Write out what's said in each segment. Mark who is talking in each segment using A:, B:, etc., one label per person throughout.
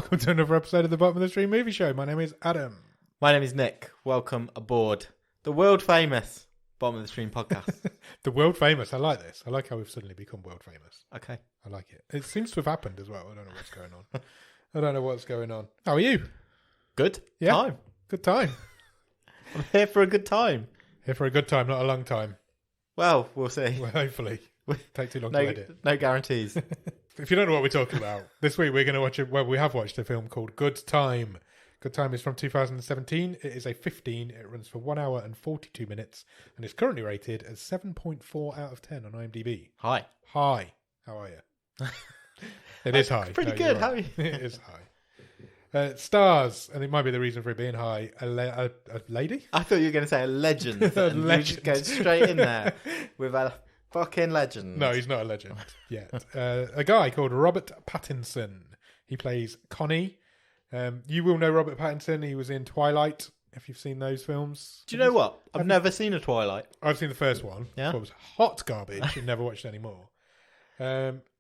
A: Welcome to another episode of the Bottom of the Stream Movie Show. My name is Adam.
B: My name is Nick. Welcome aboard the world famous Bottom of the Stream podcast.
A: The world famous. I like this. I like how we've suddenly become world famous.
B: Okay.
A: I like it. It seems to have happened as well. I don't know what's going on. I don't know what's going on. How are you?
B: Good.
A: Yeah.
B: Time.
A: Good time.
B: I'm here for a good time.
A: Here for a good time, not a long time.
B: Well, we'll see.
A: Well, hopefully. Take too long to edit.
B: No guarantees.
A: If you don't know what we're talking about, this week we're going to watch it. Well, we have watched a film called Good Time. Good Time is from 2017. It is a 15. It runs for 1 hour and 42 minutes and is currently rated as 7.4 out of 10 on IMDb.
B: Hi.
A: Hi. How are you? It is high.
B: Pretty good. How are you?
A: It is high. Stars, and it might be the reason for it being high. A lady?
B: I thought you were going to say a legend. And you just go straight in there with a fucking legend.
A: No, he's not a legend yet. A guy called Robert Pattinson. He plays Connie. You will know Robert Pattinson. He was in Twilight, if you've seen those films.
B: Do you know what? I've never seen a Twilight.
A: I've seen the first one.
B: Yeah?
A: It was hot garbage and never watched any more.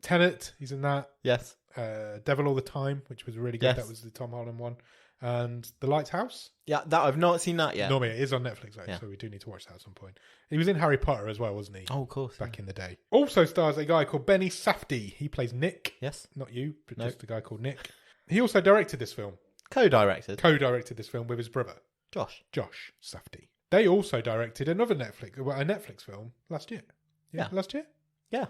A: Tenet, he's in that.
B: Yes.
A: Devil All the Time, which was really good.
B: Yes.
A: That was the Tom Holland one. And The Lighthouse.
B: Yeah, that I've not seen that yet.
A: Normally it is on Netflix, though, so we do need to watch that at some point. He was in Harry Potter as well, wasn't he?
B: Oh, of course.
A: Back in the day. Also stars a guy called Benny Safdie. He plays Nick.
B: Yes.
A: Not you, but
B: Nope.
A: just a guy called Nick. He also directed this film.
B: Co-directed.
A: Co-directed this film with his brother,
B: Josh
A: Safdie. They also directed another Netflix film last year.
B: Yeah.
A: Last year?
B: Yeah.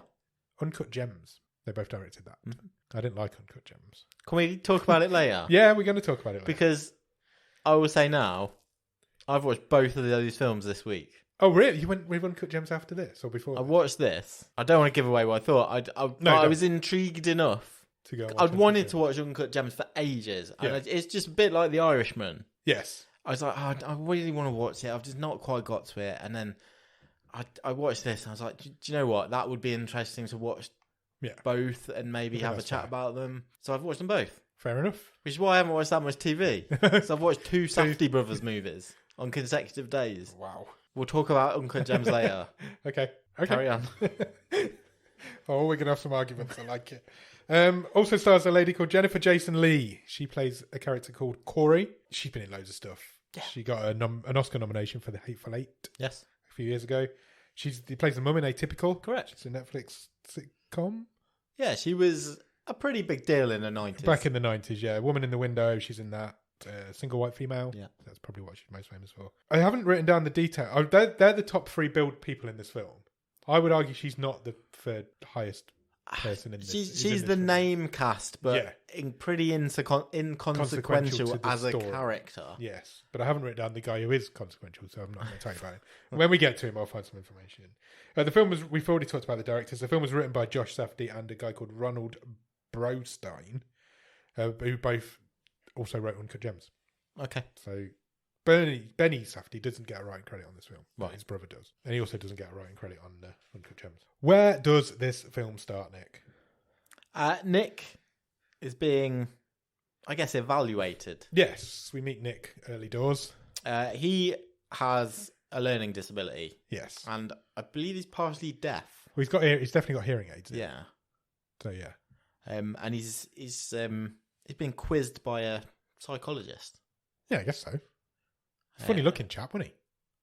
A: Uncut Gems. They both directed that.
B: Mm-hmm.
A: I didn't like Uncut Gems.
B: Can we talk about it later?
A: Yeah, we're going to talk about it later.
B: Because I will say now, I've watched both of those films this week.
A: Oh, really? You went with Uncut Gems after this or before?
B: I watched this. I don't want to give away what I thought. I was intrigued enough.
A: To go.
B: I'd wanted to watch Uncut Gems for ages. And it's just a bit like The Irishman.
A: Yes.
B: I was like, I really want to watch it. I've just not quite got to it. And then I watched this and I was like, do you know what? That would be interesting to watch both and maybe have a chat about them. So I've watched them both.
A: Fair enough.
B: Which is why I haven't watched that much TV. So I've watched two Safdie Brothers movies on consecutive days.
A: Wow.
B: We'll talk about Uncut Gems later.
A: Okay.
B: Carry on.
A: Oh, we're going to have some arguments. I like it. Also stars a lady called Jennifer Jason Leigh. She plays a character called Corey. She's been in loads of stuff. Yeah. She got an Oscar nomination for The Hateful Eight.
B: Yes.
A: A few years ago. She plays the mum in Atypical.
B: Correct.
A: It's a Netflix sitcom.
B: Yeah, she was a pretty big deal in the 90s.
A: Back in the 90s, yeah. Woman in the Window, she's in that. Single white female.
B: Yeah.
A: That's probably what she's most famous for. I haven't written down the detail. Oh, they're the top three billed people in this film. I would argue she's not the third highest person in this.
B: She's the name cast, but pretty inconsequential as a character.
A: Yes, but I haven't written down the guy who is consequential, so I'm not going to tell you about him. When we get to him, I'll find some information. The film was, we've already talked about the directors. The film was written by Josh Safdie and a guy called Ronald Brostein, who both also wrote Uncut Gems.
B: Okay.
A: So Benny Safdie doesn't get a writing credit on this film.
B: Right.
A: His brother does. And he also doesn't get a writing credit on Uncut Gems. Where does this film start, Nick?
B: Nick is being, I guess, evaluated.
A: Yes, we meet Nick early doors.
B: He has a learning disability.
A: Yes.
B: And I believe he's partially deaf.
A: Well, he's definitely got hearing aids.
B: Yeah.
A: So, yeah.
B: And he's been quizzed by a psychologist.
A: Yeah, I guess so. Funny looking chap, wasn't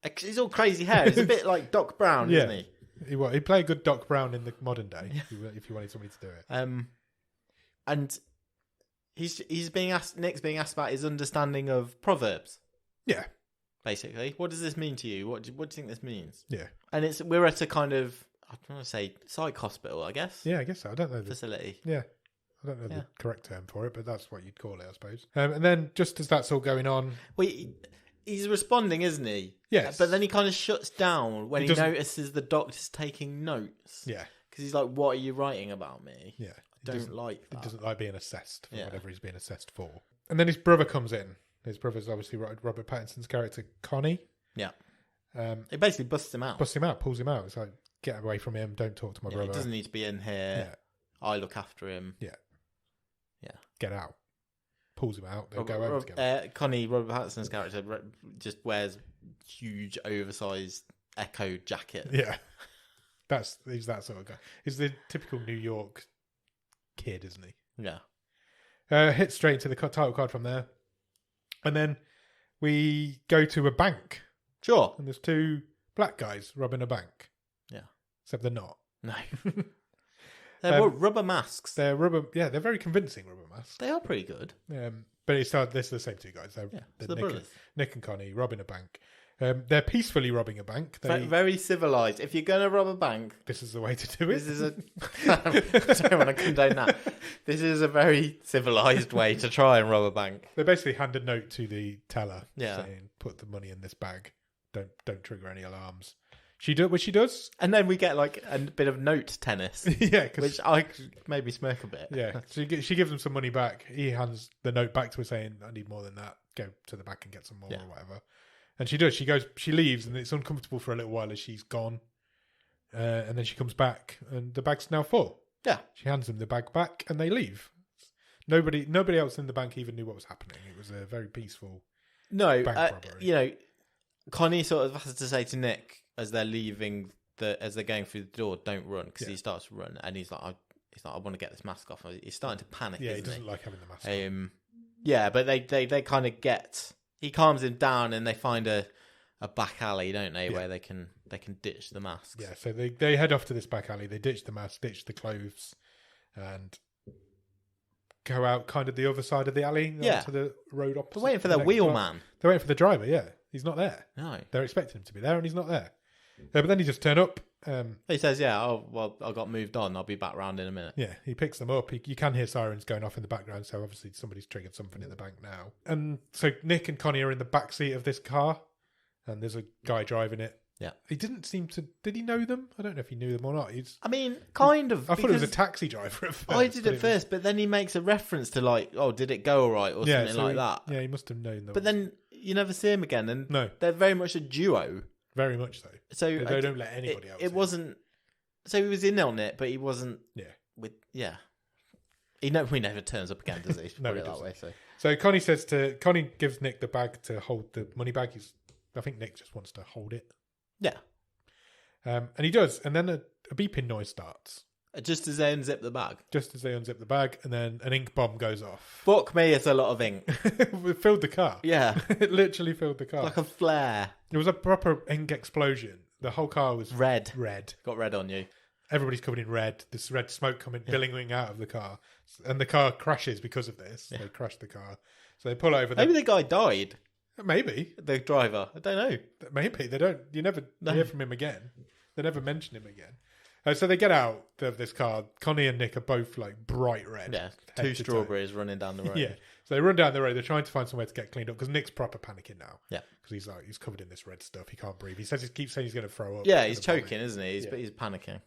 A: he?
B: He's all crazy hair. He's a bit like Doc Brown, isn't he?
A: He'd play a good Doc Brown in the modern day if you wanted somebody to do it.
B: And Nick's being asked about his understanding of proverbs.
A: Yeah.
B: Basically, what does this mean to you? What do you think this means?
A: Yeah.
B: And we're at a kind of, I don't want to say psych hospital, I guess.
A: Yeah, I guess so. I don't know
B: facility.
A: Yeah. I don't know the correct term for it, but that's what you'd call it, I suppose. And then just as that's all going on...
B: Well, he's responding, isn't he?
A: Yes.
B: But then he kind of shuts down when he notices the doctor's taking notes.
A: Yeah.
B: Because he's like, what are you writing about me?
A: Yeah.
B: I don't like that.
A: He doesn't like being assessed for whatever he's being assessed for. And then his brother comes in. His brother's obviously Robert Pattinson's character, Connie.
B: Yeah. It basically busts him out.
A: Pulls him out. It's like, get away from him, don't talk to my brother.
B: He doesn't need to be in here. Yeah. I look after him.
A: Yeah.
B: Yeah.
A: Get out. Pulls him out. They go home together.
B: Connie, Robert Pattinson's character, just wears huge, oversized Echo jacket.
A: Yeah. He's that sort of guy. He's the typical New York kid, isn't he?
B: Yeah.
A: Hit straight into the title card from there. And then we go to a bank.
B: Sure.
A: And there's two black guys robbing a bank.
B: Yeah.
A: Except they're not.
B: No. They're rubber masks.
A: They're very convincing rubber masks.
B: They are pretty good.
A: But this is the same two guys. They're Nick and Connie robbing a bank. They're peacefully robbing a bank.
B: Very civilized. If you're going to rob a bank,
A: this is the way to do it.
B: This is I don't want to condone that. This is a very civilized way to try and rob a bank.
A: They basically hand a note to the teller
B: saying,
A: "Put the money in this bag. Don't trigger any alarms." She does what she does,
B: and then we get like a bit of note tennis.
A: Yeah,
B: which I maybe smirk a bit.
A: Yeah, she gives him some money back. He hands the note back to her saying, "I need more than that. Go to the bank and get some more or whatever." And she does. She leaves, and it's uncomfortable for a little while as she's gone. And then she comes back, and the bag's now full.
B: Yeah.
A: She hands them the bag back, and they leave. Nobody else in the bank even knew what was happening. It was a very peaceful bank robbery.
B: Connie sort of has to say to Nick as they're leaving, as they're going through the door, "Don't run," because he starts to run, and he's like, "I want to get this mask off." He's starting to panic.
A: Yeah, he doesn't like having the mask on.
B: Yeah, but they kind of get. He calms him down, and they find a back alley, don't they, where they can ditch the masks.
A: Yeah, so they head off to this back alley. They ditch the mask, ditch the clothes, and go out kind of the other side of the alley to the road opposite.
B: They're waiting for their wheelman.
A: They're waiting for the driver. Yeah, he's not there.
B: No,
A: they're expecting him to be there, and he's not there. But then he just turn up.
B: He says, "Yeah, I got moved on. I'll be back round in a minute."
A: Yeah, he picks them up. You can hear sirens going off in the background, so obviously somebody's triggered something in the bank now. And so Nick and Connie are in the back seat of this car, and there's a guy driving it.
B: Yeah,
A: he didn't seem to. Did he know them? I don't know if he knew them or not.
B: Kind of.
A: I thought it was a taxi driver at first.
B: I did at first, but then he makes a reference to like, "Oh, did it go all right?" or something like that.
A: Yeah, he must have known them.
B: But then you never see him again, and
A: no,
B: they're very much a duo.
A: Very much so.
B: So
A: they don't let anybody else.
B: It wasn't. So he was in on it, but he wasn't.
A: Yeah.
B: He never turns up again, does he?
A: No,
B: put it that way.
A: So Connie gives Nick the bag to hold the money bag. I think Nick just wants to hold it.
B: Yeah.
A: And he does, and then a beeping noise starts.
B: Just as they unzip the bag.
A: Just as they unzip the bag, and then an ink bomb goes off.
B: Fuck me, it's a lot of ink.
A: It filled the car.
B: Yeah.
A: It literally filled the car.
B: Like a flare.
A: It was a proper ink explosion. The whole car was
B: red.
A: Got
B: red on you.
A: Everybody's covered in red. This red smoke billowing out of the car. And the car crashes because of this. Yeah. They crash the car. So they pull over.
B: Maybe the guy died.
A: Maybe.
B: The driver. I don't know.
A: Maybe. They don't. You never hear from him again. They never mention him again. So they get out of this car. Connie and Nick are both like bright red.
B: Yeah, two strawberries running down the road.
A: Yeah, so they run down the road. They're trying to find somewhere to get cleaned up because Nick's proper panicking now.
B: Yeah,
A: because he's covered in this red stuff. He can't breathe. He keeps saying he's going to throw up.
B: Yeah, he's choking, isn't he? He's panicking.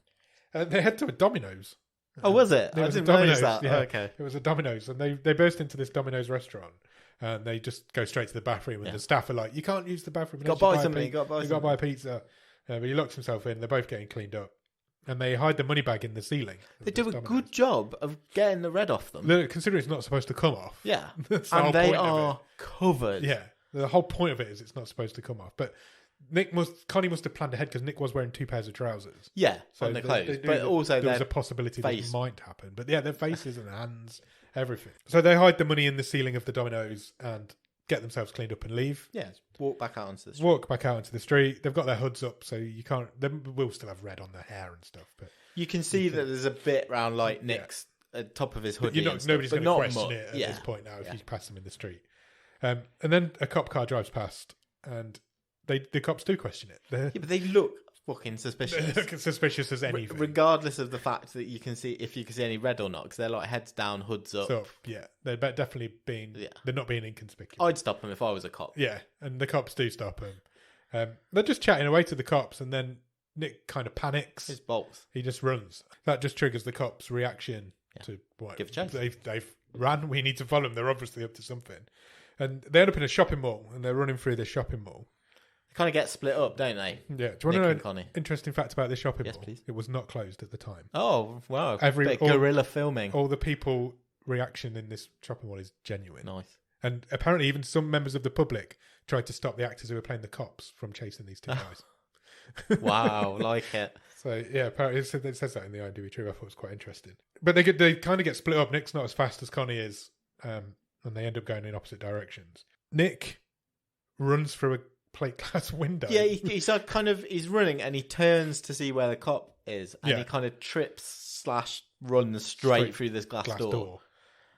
A: They head to a Domino's.
B: Oh, was it? I didn't notice that.
A: Yeah,
B: okay.
A: It was a Domino's, and they burst into this Domino's restaurant. And they just go straight to the bathroom, and the staff are like, "You can't use the bathroom.
B: You got to buy something. You got
A: to buy a pizza." But he locks himself in. They're both getting cleaned up. And they hide the money bag in the ceiling.
B: They do a good job of getting the red off them.
A: Considering it's not supposed to come off.
B: Yeah.
A: And
B: they are covered.
A: Yeah. The whole point of it is it's not supposed to come off. But Connie must have planned ahead because Nick was wearing 2 pairs of trousers.
B: Yeah, so on the clothes. But also
A: there was a possibility that it might happen. But yeah, their faces and hands, everything. So they hide the money in the ceiling of the Domino's and get themselves cleaned up and leave.
B: Yeah, walk back out onto the street.
A: Walk back out onto the street. They've got their hoods up, so you can't. They will still have red on their hair and stuff, but
B: you can see that there's a bit around like Nick's top of his hoodie.
A: Nobody's going to question it at this point now if you pass them in the street. And then a cop car drives past, and the cops do question it.
B: But they look fucking suspicious.
A: They look suspicious as anything,
B: regardless of the fact that you can see if you can see any red or not, because they're like heads down, hoods up.
A: So yeah, they're definitely being. Yeah. They're not being inconspicuous.
B: I'd stop them if I was a cop.
A: Yeah, and the cops do stop them. They're just chatting away to the cops, and then Nick kind of panics.
B: His bolts.
A: He just runs. That just triggers the cops' reaction to what?
B: Give a chase.
A: They've ran. We need to follow them. They're obviously up to something. And they end up in a shopping mall, and they're running through this shopping mall.
B: Kind of get split up, don't they?
A: Yeah. Do you want to know an interesting fact about this shopping mall?
B: Please.
A: It was not closed at the time.
B: Oh, wow. Guerrilla filming.
A: All the people reaction in this shopping mall is genuine.
B: Nice.
A: And apparently even some members of the public tried to stop the actors who were playing the cops from chasing these two guys.
B: Wow, like it.
A: So, yeah, apparently it says that in the IMDb True. I thought it was quite interesting. But they kind of get split up. Nick's not as fast as Connie is. and they end up going in opposite directions. Nick runs through a plate glass window.
B: Yeah, he's he's running and he turns to see where the cop is, and he kind of trips / runs straight through this glass door.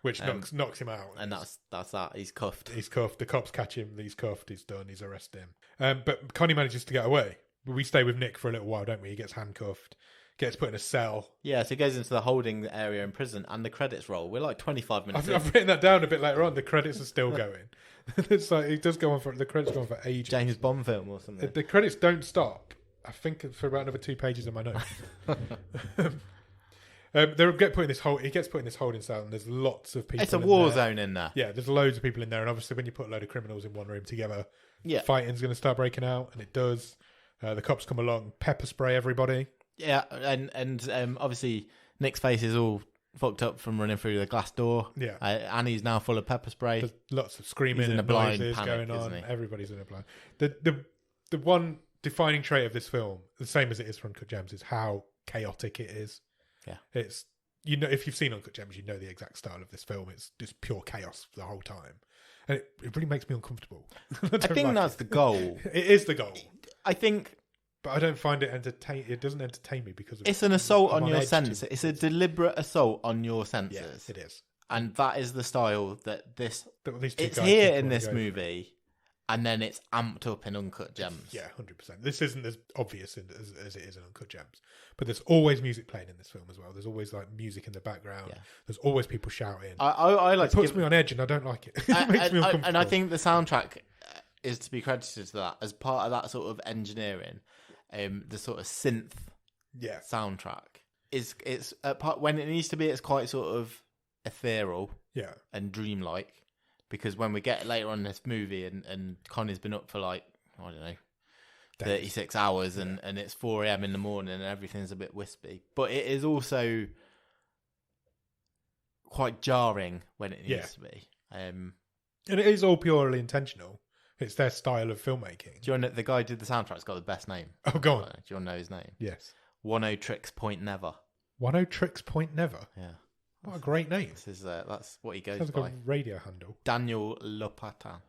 A: Which knocks him out.
B: And that's that. He's cuffed.
A: The cops catch him. He's cuffed. He's done. He's arrested him. But Connie manages to get away. We stay with Nick for a little while, don't we? He gets handcuffed, gets put in a cell.
B: Yeah, so he goes into the holding area in prison, and the credits roll. We're like 25 minutes.
A: I've written that down a bit later on. The credits are still going. It's like it does go on the credits go on for ages.
B: James Bond film or something.
A: The credits don't stop. I think for about another 2 pages in my notes. They get put in this he gets put in this holding cell, and there's lots of people.
B: It's a war zone in there.
A: Yeah, there's loads of people in there, and obviously when you put a load of criminals in one room together, fighting's going to start breaking out, and it does. The cops come along, pepper spray everybody.
B: Yeah, and obviously Nick's face is all fucked up from running through the glass door.
A: Yeah,
B: Annie's now full of pepper spray.
A: There's lots of screaming and noises going on. Everybody's in a blind. The one defining trait of this film, the same as it is for Uncut Gems, is how chaotic it is.
B: Yeah,
A: it's if you've seen Uncut Gems, you know the exact style of this film. It's just pure chaos the whole time, and it really makes me uncomfortable.
B: I think that's the goal.
A: It is the goal.
B: I think.
A: But I don't find it entertain. It doesn't entertain me because
B: it's an assault on your senses. It's a deliberate assault on your senses.
A: Yeah, it is,
B: and that is the style that it's
A: guys
B: here in this movie, and then it's amped up in Uncut Gems.
A: Yeah, 100%. This isn't as obvious as it is in Uncut Gems, but there's always music playing in this film as well. There's always like music in the background. Yeah. There's always people shouting.
B: I like.
A: It puts me on edge, and I don't like it. It makes me uncomfortable.
B: And I think the soundtrack is to be credited to that as part of that sort of engineering. The sort of synth soundtrack it's a part when it needs to be. It's quite sort of ethereal, and dreamlike. Because when we get later on in this movie, and Connie's been up for like 36 hours, and it's 4 a.m. in the morning, and everything's a bit wispy. But it is also quite jarring when it needs to be. And
A: it is all purely intentional. It's their style of filmmaking.
B: Do you know the guy who did the soundtrack's got the best name?
A: Oh, go on.
B: Do you want to know his name?
A: Yes.
B: 10 Tricks Point Never.
A: 10 Tricks Point Never?
B: Yeah.
A: What a great name.
B: That's what he goes
A: Sounds
B: by.
A: like a radio handle.
B: Daniel Lopatin.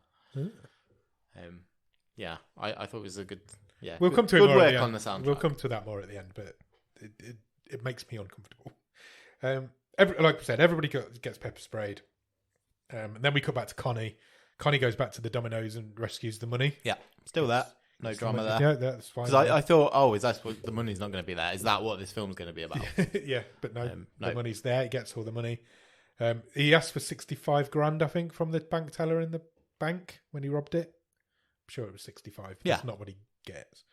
B: Yeah, I thought it was a good... Yeah,
A: we'll come to it
B: good
A: more
B: work
A: at the end.
B: on the soundtrack.
A: We'll come to that more at the end, but it makes me uncomfortable. Like I said, everybody gets pepper sprayed. And then we cut back to Connie. Connie goes back to the Domino's and rescues the money.
B: Yeah, still there. No drama there.
A: Yeah, that's fine.
B: Because I thought, is that what the money's not going to be there? Is that what this film's going to be about?
A: Yeah, but no, the money's there. He gets all the money. He asked for 65 grand, I think, from the bank teller in the bank when he robbed it. I'm sure it was 65. That's not what he gets.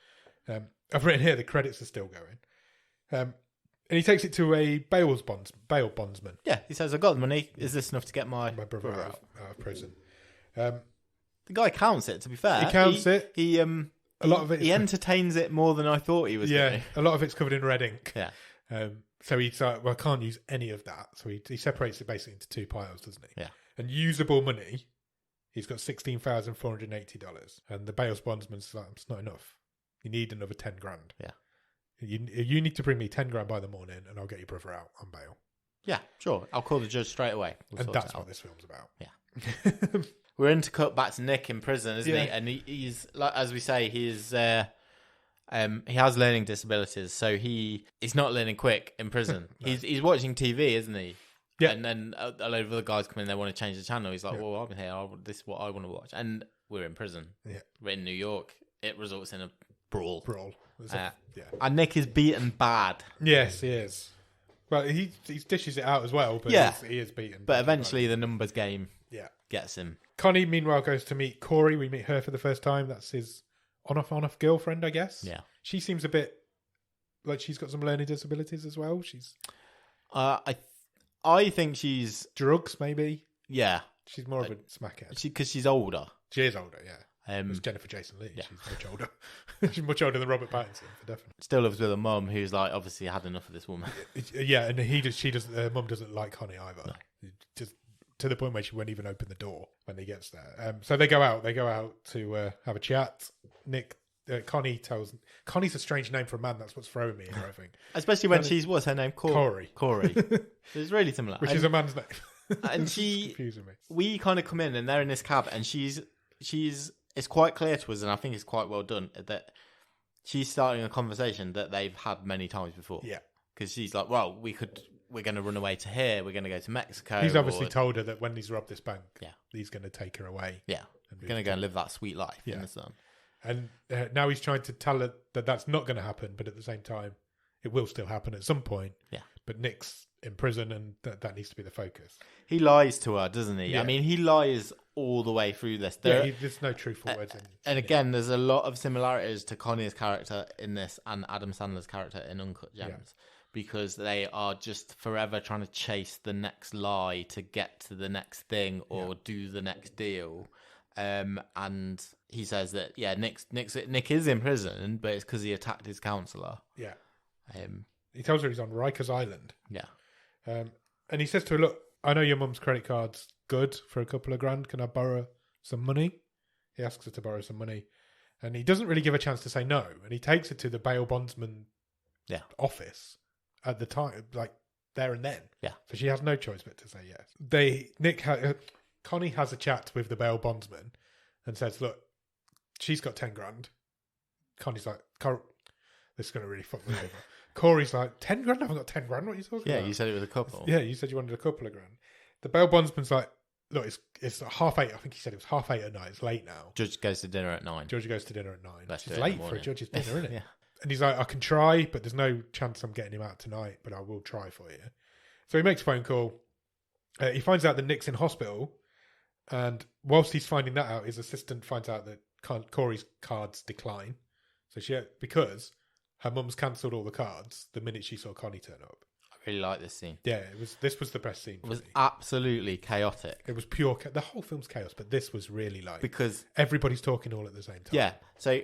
A: I've written here the credits are still going. And he takes it to a bail bondsman.
B: Yeah, he says, I've got the money. Is this enough to get my
A: brother out of prison?
B: The guy counts it, to be fair.
A: He counts it.
B: A lot of it. He entertains it more than I thought he was going to.
A: A lot of it's covered in red ink.
B: Yeah.
A: So he's like, I can't use any of that. So he separates it basically into 2 piles, doesn't he?
B: Yeah.
A: And usable money, he's got $16,480. And the bail bondsman's like, it's not enough. You need another 10 grand.
B: Yeah.
A: You need to bring me 10 grand by the morning, and I'll get your brother out on bail.
B: Yeah, sure. I'll call the judge straight away.
A: And that's what this film's about.
B: Yeah. We're in to cut back to Nick in prison, isn't he? And he's, like, as we say, he has learning disabilities, so he's not learning quick in prison. No. He's watching TV, isn't he? Yeah. And then a load of other guys come in, they want to change the channel. He's like, well, I'm here. This is what I want to watch. And we're in prison. Yeah. We're in New York. It results in a brawl. And Nick is beaten bad.
A: Yes, he is. Well, he dishes it out as well, but he is beaten.
B: But eventually the numbers game gets him.
A: Connie, meanwhile, goes to meet Corey. We meet her for the first time. That's his on-off girlfriend, I guess.
B: Yeah.
A: She seems a bit like she's got some learning disabilities as well. She's...
B: I think she's...
A: Drugs, maybe?
B: Yeah.
A: She's more of a smackhead.
B: Because she's older.
A: She is older, yeah. It's Jennifer Jason Leigh. Yeah. She's much older. She's much older than Robert Pattinson, for definitely.
B: Still lives with a mum who's like obviously had enough of this woman.
A: Yeah, and her mum doesn't like Connie either. No. Just to the point where she won't even open the door when he gets there. So they go out to have a chat. Connie's a strange name for a man. That's what's throwing me here, I think.
B: Especially when what's her name?
A: Corey.
B: It's really similar.
A: Which is a man's name.
B: And we kind of come in and they're in this cab, and she's. It's quite clear to us, and I think it's quite well done, that she's starting a conversation that they've had many times before.
A: Yeah,
B: because she's like, well, we're going to run away to here. We're going to go to Mexico.
A: He's obviously told her that when he's robbed this bank, he's going to take her away.
B: Yeah, going to go and live that sweet life in the sun.
A: And now he's trying to tell her that that's not going to happen, but at the same time, it will still happen at some point.
B: Yeah.
A: But Nick's in prison, and that needs to be the focus.
B: He lies to her, doesn't he?
A: Yeah.
B: I mean, he lies all the way through this.
A: There's no truthful words in.
B: And again, there's a lot of similarities to Connie's character in this and Adam Sandler's character in Uncut Gems, because they are just forever trying to chase the next lie to get to the next thing or do the next deal. And he says that Nick is in prison, but it's because he attacked his counselor.
A: Yeah. He tells her he's on Rikers Island.
B: Yeah.
A: And he says to her, "Look, I know your mum's credit card's good for a couple of grand. Can I borrow some money?" He asks her to borrow some money, and he doesn't really give a chance to say no. And he takes her to the bail bondsman office at the time, like there and then.
B: Yeah.
A: So she has no choice but to say yes. Connie has a chat with the bail bondsman and says, "Look, she's got 10 grand. Connie's like, this is going to really fuck me over. Corey's like, 10 grand? I haven't got 10 grand. What are you talking about?
B: Yeah, you said it was a couple.
A: Yeah, you said you wanted a couple of grand. The bail bondsman's like, look, it's 8:30. I think he said it was 8:30 at night. It's late now.
B: Judge goes to dinner at 9.
A: Judge goes to dinner at 9.
B: Let's
A: It's late for a judge's dinner, isn't it?
B: Yeah.
A: And he's like, I can try, but there's no chance I'm getting him out tonight, but I will try for you. So he makes a phone call. He finds out that Nick's in hospital. And whilst he's finding that out, his assistant finds out that Corey's cards decline. So because her mum's cancelled all the cards the minute she saw Connie turn up.
B: I really like this scene.
A: Yeah, this was the best scene.
B: It was absolutely chaotic.
A: It was pure. The whole film's chaos, but this was really
B: because
A: everybody's talking all at the same time.
B: Yeah. So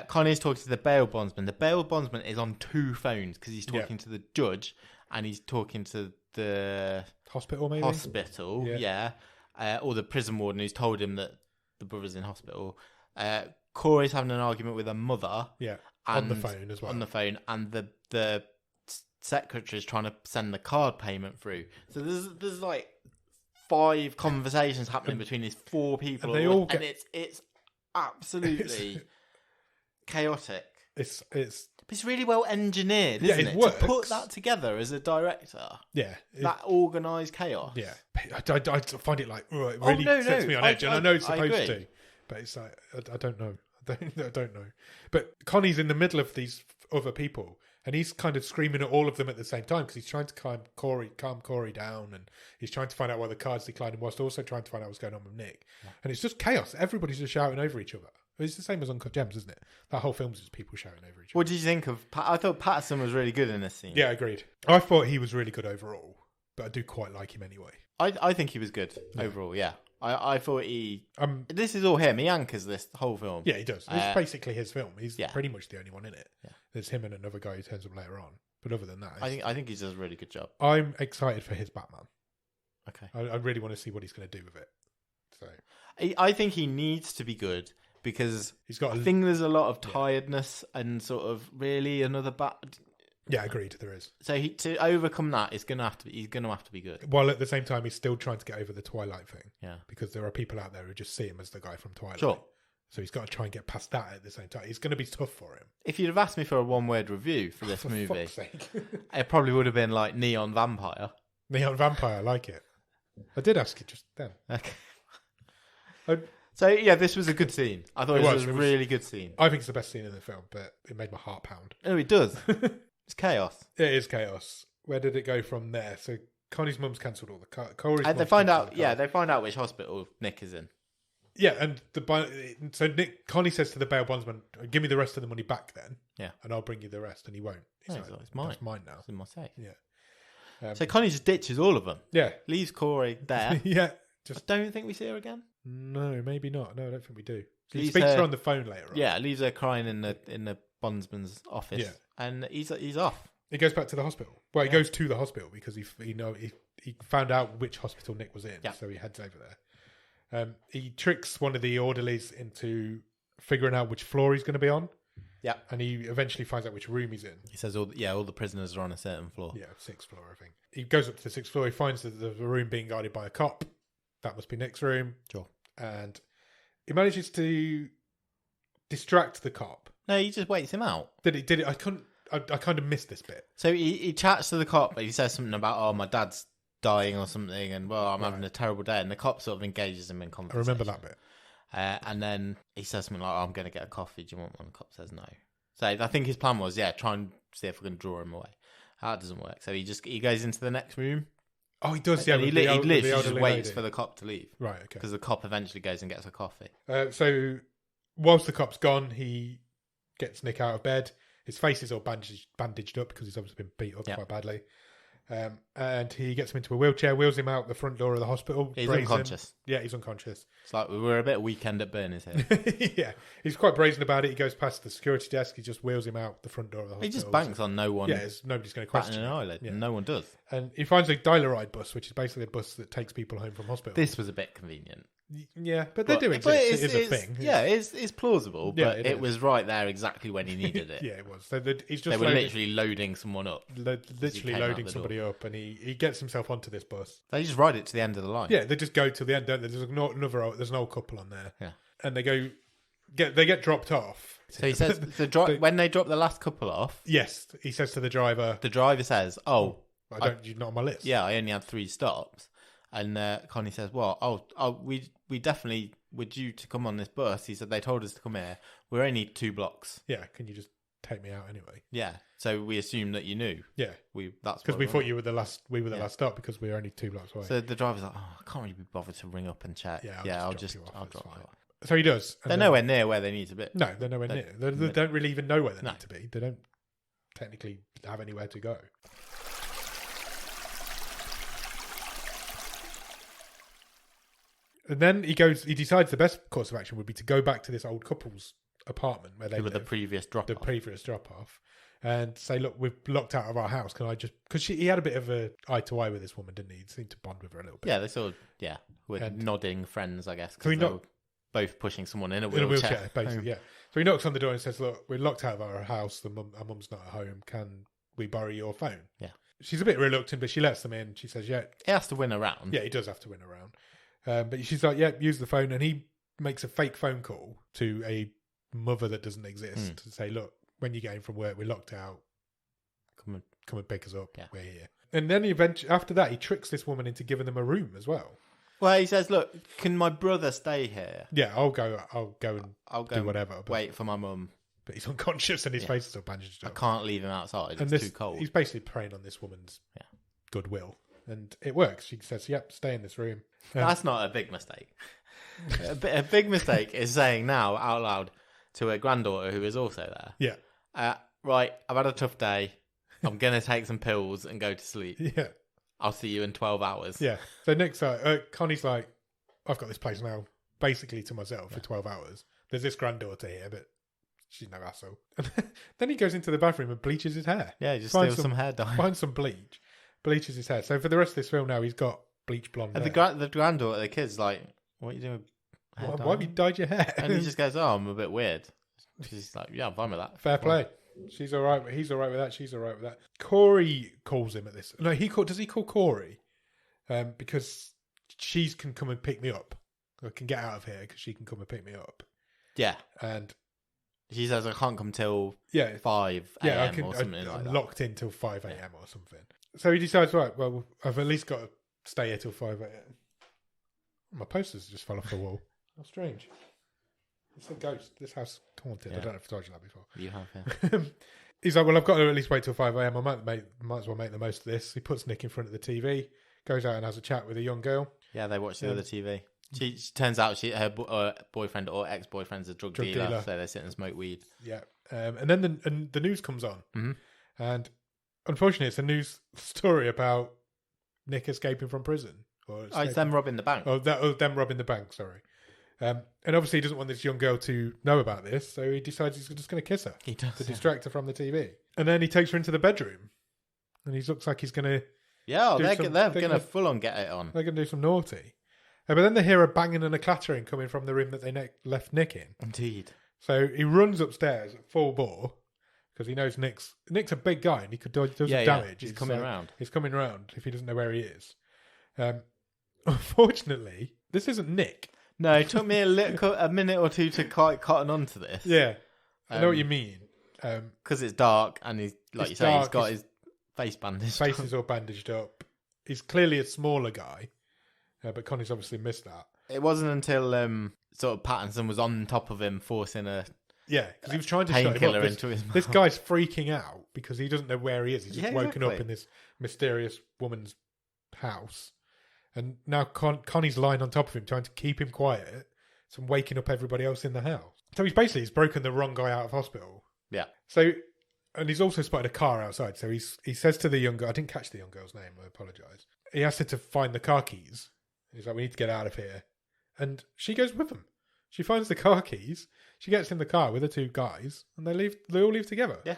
B: Connie's talking to the bail bondsman. The bail bondsman is on 2 phones because he's talking to the judge and he's talking to the
A: hospital, maybe
B: hospital. Yeah. Or the prison warden who's told him that the brother's in hospital. Corey's having an argument with her mother.
A: Yeah. On the phone as well.
B: On the phone, and the secretary is trying to send the card payment through. So there's like 5 conversations happening between these 4 people, and it's absolutely chaotic.
A: It's
B: really well engineered, isn't it?
A: Works.
B: To put that together as a director.
A: Yeah.
B: That organised chaos.
A: Yeah. I find it like, it really sets me on edge, and I know it's supposed to, but it's like, I don't know. I don't know. But Connie's in the middle of these other people, and he's kind of screaming at all of them at the same time because he's trying to calm Corey down, and he's trying to find out why the cards declined, whilst also trying to find out what's going on with Nick. Yeah. And it's just chaos. Everybody's just shouting over each other. It's the same as Uncut Gems, isn't it? That whole film's just people shouting over each other.
B: What did you think of? I thought Pattinson was really good in this scene.
A: Yeah, agreed. I thought he was really good overall, but I do quite like him anyway.
B: I think he was good overall. Yeah. I thought this is all him. He anchors this whole film.
A: Yeah, he does. It's basically his film. He's pretty much the only one in it. Yeah. There's him and another guy who turns up later on. But other than that,
B: I think he does a really good job.
A: I'm excited for his Batman.
B: Okay.
A: I really want to see what he's going to do with it. So
B: I think he needs to be good because I think there's a lot of tiredness and sort of really another
A: Yeah, agreed. There is.
B: So to overcome that, he's gonna have to be good.
A: While at the same time, he's still trying to get over the Twilight thing.
B: Yeah.
A: Because there are people out there who just see him as the guy from Twilight.
B: Sure.
A: So he's got to try and get past that at the same time. It's going to be tough for him.
B: If you'd have asked me for a 1-word review for this movie, it probably would have been like Neon Vampire.
A: Neon Vampire, I like it. I did ask you just then.
B: Okay. So yeah, this was a good scene. I thought it was a really good scene.
A: I think it's the best scene in the film, but it made my heart pound.
B: Oh, it does. It's chaos.
A: It is chaos. Where did it go from there? So Connie's mum's cancelled all the cards.
B: They find out. Yeah, they find out which hospital Nick is in.
A: Yeah, and Connie says to the bail bondsman, "Give me the rest of the money back, then.
B: Yeah,
A: and I'll bring you the rest." And he won't. He's like,
B: it's mine.
A: It's mine now.
B: It's in my safe.
A: Yeah.
B: So Connie just ditches all of them.
A: Yeah,
B: leaves Corey there.
A: Yeah.
B: I don't think we see her again.
A: No, maybe not. No, I don't think we do. He speaks to her on the phone later on.
B: Yeah, leaves her crying in the bondsman's office. Yeah, and he's off.
A: He goes back to the hospital. Well, he goes to the hospital because he found out which hospital Nick was in, so he heads over there. He tricks one of the orderlies into figuring out which floor he's going to be on.
B: Yeah.
A: And he eventually finds out which room he's in.
B: He says all the prisoners are on a certain floor.
A: Yeah, 6th floor, I think. He goes up to the 6th floor. He finds that there's a room being guarded by a cop. That must be Nick's room.
B: Sure.
A: And he manages to distract the cop.
B: No, he just waits him out.
A: Did it? I kind of missed this bit.
B: So he chats to the cop, but he says something about, oh, my dad's dying or something, and, well, I'm having a terrible day. And the cop sort of engages him in conversation.
A: I remember that bit.
B: And then he says something like, oh, I'm going to get a coffee. Do you want one? The cop says no. So I think his plan was, try and see if we can draw him away. That doesn't work. So he goes into the next room.
A: Oh, he does, yeah.
B: He literally just waits for the cop to leave.
A: Right, okay.
B: Because the cop eventually goes and gets a coffee.
A: So whilst the cop's gone, he gets Nick out of bed. His face is all bandaged up because he's obviously been beat up quite badly. And he gets him into a wheelchair, wheels him out the front door of the hospital.
B: He's unconscious.
A: Yeah, he's unconscious.
B: It's like we were a bit Weekend at Bernie's here.
A: Yeah, he's quite brazen about it. He goes past the security desk. He just wheels him out the front door of the hospital.
B: He just banks on no one.
A: Yeah, nobody's going to question
B: an eyelid.
A: Yeah.
B: No one does.
A: And he finds a dial-a-ride bus, which is basically a bus that takes people home from hospital.
B: This was a bit convenient.
A: Yeah, but they do exist. It is a thing.
B: Yeah, it's plausible, but it was right there exactly when he needed it.
A: Yeah, it was. So they
B: were literally loading someone up.
A: Literally loading somebody up, and he gets himself onto this bus.
B: They just ride it to the end of the line.
A: Yeah, they just go to the end, don't they? There's an old couple on there.
B: Yeah.
A: And they get dropped off.
B: So he says, when they drop the last couple off...
A: Yes, he says to the driver...
B: The driver says, you're
A: not on my list.
B: Yeah, I only had 3 stops. And Connie says, well, we definitely were due to come on this bus. He said, they told us to come here. We're only 2 blocks.
A: Yeah, can you just take me out anyway?
B: Yeah, so we assumed that you knew.
A: Yeah.
B: That's
A: because we thought you were the last stop because we were only 2 blocks away.
B: So the driver's like, I can't really be bothered to ring up and check. I'll drop you off.
A: So he does.
B: They're nowhere near where they need to be.
A: No, they're nowhere near. They don't really even know where they need to be. They don't technically have anywhere to go. And then he decides the best course of action would be to go back to this old couple's apartment where they
B: were the previous
A: drop-off. And say, look, we've locked out of our house. Can I just... Because he had a bit of a eye-to-eye with this woman, didn't he? He seemed to bond with her a little bit.
B: Yeah, they sort of, were nodding friends, I guess. Because they were both pushing someone in a wheelchair.
A: Basically, yeah. So he knocks on the door and says, look, we're locked out of our house. Our mum's not at home. Can we borrow your phone?
B: Yeah.
A: She's a bit reluctant, but she lets them in. She says, yeah.
B: He has to win a round.
A: Yeah, he does have to win a round. But she's like, yeah, use the phone. And he makes a fake phone call to a mother that doesn't exist to say, look, when you get in from work, we're locked out. Come and pick us up. Yeah. We're here. And then after that, he tricks this woman into giving them a room as well.
B: Well, he says, look, can my brother stay here?
A: Yeah, I'll go and do whatever. But
B: wait for my mum.
A: But he's unconscious and his face is all bandaged up.
B: I can't leave him outside. It's too cold.
A: He's basically preying on this woman's goodwill. And it works. She says, yep, stay in this room.
B: That's not a big mistake. A big mistake is saying now out loud to a granddaughter who is also there.
A: Yeah.
B: Right, I've had a tough day. I'm going to take some pills and go to sleep.
A: Yeah.
B: I'll see you in 12 hours.
A: Yeah. So Nick's Connie's like, I've got this place now basically to myself for 12 hours. There's this granddaughter here, but she's no hassle. And then he goes into the bathroom and bleaches his hair.
B: Yeah, he just steals some hair dye.
A: Finds some bleach. Bleaches his hair. So for the rest of this film now, he's got bleach blonde hair.
B: The granddaughter, the kid's like, what are you doing with
A: why have you dyed your hair?
B: And he just goes, I'm a bit weird. She's like, yeah, I'm fine with that.
A: Fair play. She's all right. He's all right with that. She's all right with that. Corey calls him at this. No, does he call Corey? Because she can come and pick me up. I can get out of here because she can come and pick me up.
B: Yeah.
A: And
B: she says, I can't come till 5 a.m. or something like that.
A: I'm locked in till 5 a.m. or something. So he decides, right, well, I've at least got to stay here till 5 a.m. My posters just fell off the wall. How strange. It's a ghost. This house haunted. Yeah. I don't know if I told you that before.
B: You have, yeah.
A: He's like, well, I've got to at least wait till 5 a.m. I might as well make the most of this. He puts Nick in front of the TV, goes out and has a chat with a young girl.
B: Yeah, they watch the other TV. She turns out her boyfriend or ex-boyfriend's a drug dealer, so they sit and smoke weed.
A: Yeah. And then the news comes on.
B: Mm-hmm.
A: And unfortunately, it's a news story about Nick escaping from prison.
B: It's them robbing the bank.
A: Them robbing the bank, sorry. And obviously he doesn't want this young girl to know about this, so he decides he's just going to kiss her.
B: He does.
A: To distract her from the TV. And then he takes her into the bedroom. And he looks like he's going to...
B: Yeah, they're going to full on get it on.
A: They're going to do some naughty. But then they hear a banging and a clattering coming from the room that they left Nick in.
B: Indeed.
A: So he runs upstairs at full bore because he knows Nick's a big guy and he could do some damage.
B: He's coming around.
A: He's coming around if he doesn't know where he is. Unfortunately, this isn't Nick.
B: No, it took me a minute or two to cotton onto this.
A: Yeah, I know what you mean.
B: Because it's dark and he's he's got his face bandaged.
A: Face is all bandaged up. He's clearly a smaller guy, but Connie's obviously missed that.
B: It wasn't until sort of Pattinson was on top of him, forcing a
A: because he was trying to
B: painkiller into his mouth.
A: This guy's freaking out because he doesn't know where he is. He's just woken up in this mysterious woman's house, and now Connie's lying on top of him, trying to keep him quiet from waking up everybody else in the house. So he's broken the wrong guy out of hospital.
B: Yeah.
A: So, and he's also spotted a car outside. So he says to the young girl, I didn't catch the young girl's name, I apologise. He asks her to find the car keys. He's like, we need to get out of here. And she goes with him. She finds the car keys. She gets in the car with the two guys, and they all leave together.
B: Yeah.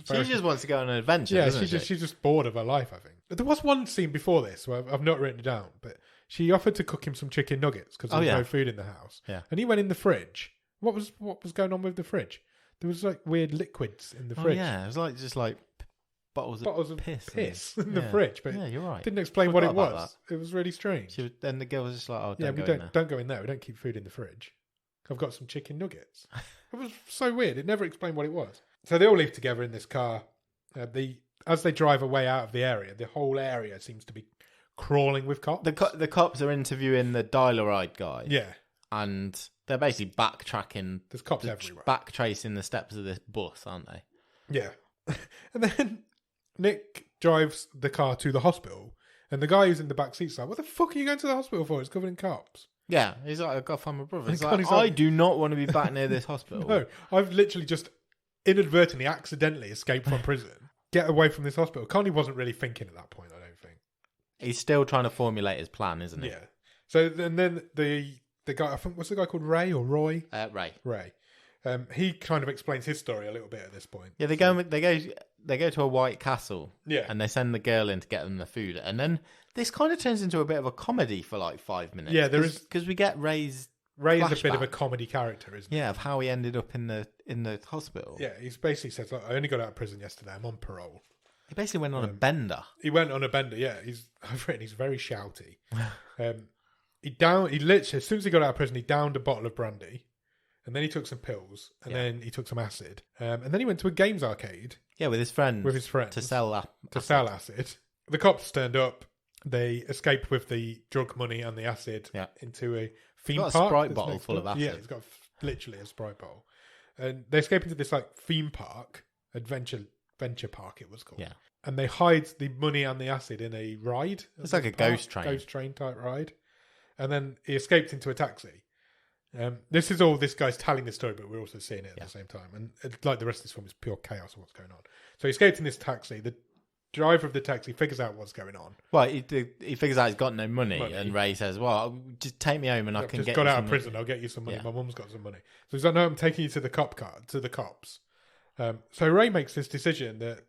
B: She just wants to go on an adventure, doesn't she?
A: She's just bored of her life, I think. But there was one scene before this where I've not written it down, but she offered to cook him some chicken nuggets because there was no food in the house.
B: Yeah.
A: And he went in the fridge. What was going on with the fridge? There was weird liquids in the fridge.
B: Yeah, it was just bottles of piss
A: in the fridge. But
B: you're right.
A: Didn't explain what it was. It was really strange.
B: Then the girl was just like, "Oh,
A: don't go in there. We don't keep food in the fridge. I've got some chicken nuggets." It was so weird. It never explained what it was. So they all leave together in this car. As they drive away out of the area, the whole area seems to be crawling with cops.
B: The cops are interviewing the dial-a-ride guy.
A: Yeah.
B: And they're basically backtracking.
A: There's cops everywhere.
B: Backtracing the steps of this bus, aren't they?
A: Yeah. And then Nick drives the car to the hospital, and the guy who's in the back seat's like, what the fuck are you going to the hospital for? It's covered in cops.
B: Yeah. He's like, I've got to find my brother. He's like, I do not want to be back near this hospital.
A: No, I've literally just inadvertently, accidentally escaped from prison. Get away from this hospital. Connie wasn't really thinking at that point, I don't think.
B: He's still trying to formulate his plan, isn't he?
A: Yeah. So then the guy, I think, what's the guy called Ray or Roy?
B: Ray.
A: He kind of explains his story a little bit at this point.
B: Yeah, they go to a White Castle.
A: Yeah.
B: And they send the girl in to get them the food. And then this kind of turns into a bit of a comedy for 5 minutes.
A: Yeah, there is,
B: because we get Ray's
A: a bit of a comedy character, isn't he?
B: Yeah, of how he ended up in the hospital.
A: Yeah, he basically says, look, I only got out of prison yesterday. I'm on parole.
B: He basically went on a bender.
A: He went on a bender, yeah. I've written he's very shouty. He literally, as soon as he got out of prison, he downed a bottle of brandy, and then he took some pills, and then he took some acid, and then he went to a games arcade.
B: Yeah, with his friends. To sell
A: acid. The cops turned up. They escaped with the drug money and the acid into a theme park.
B: Got a Sprite bottle full of acid.
A: Yeah, he's got literally a Sprite bottle, and they escape into this theme park, adventure park it was called.
B: Yeah,
A: and they hide the money and the acid in a ride.
B: It's like a ghost
A: train type ride. And then he escaped into a taxi. This is all this guy's telling the story, but we're also seeing it at the same time. And like the rest of this film is pure chaos of what's going on. So he escaped in this taxi. The driver of the taxi figures out what's going on.
B: Well, he figures out he's got no money. And Ray says, well, just take me home and I can get you some money. Just got out of prison.
A: I'll get you some money. Yeah. My mum's got some money. So he's like, no, I'm taking you to the cops. So Ray makes this decision that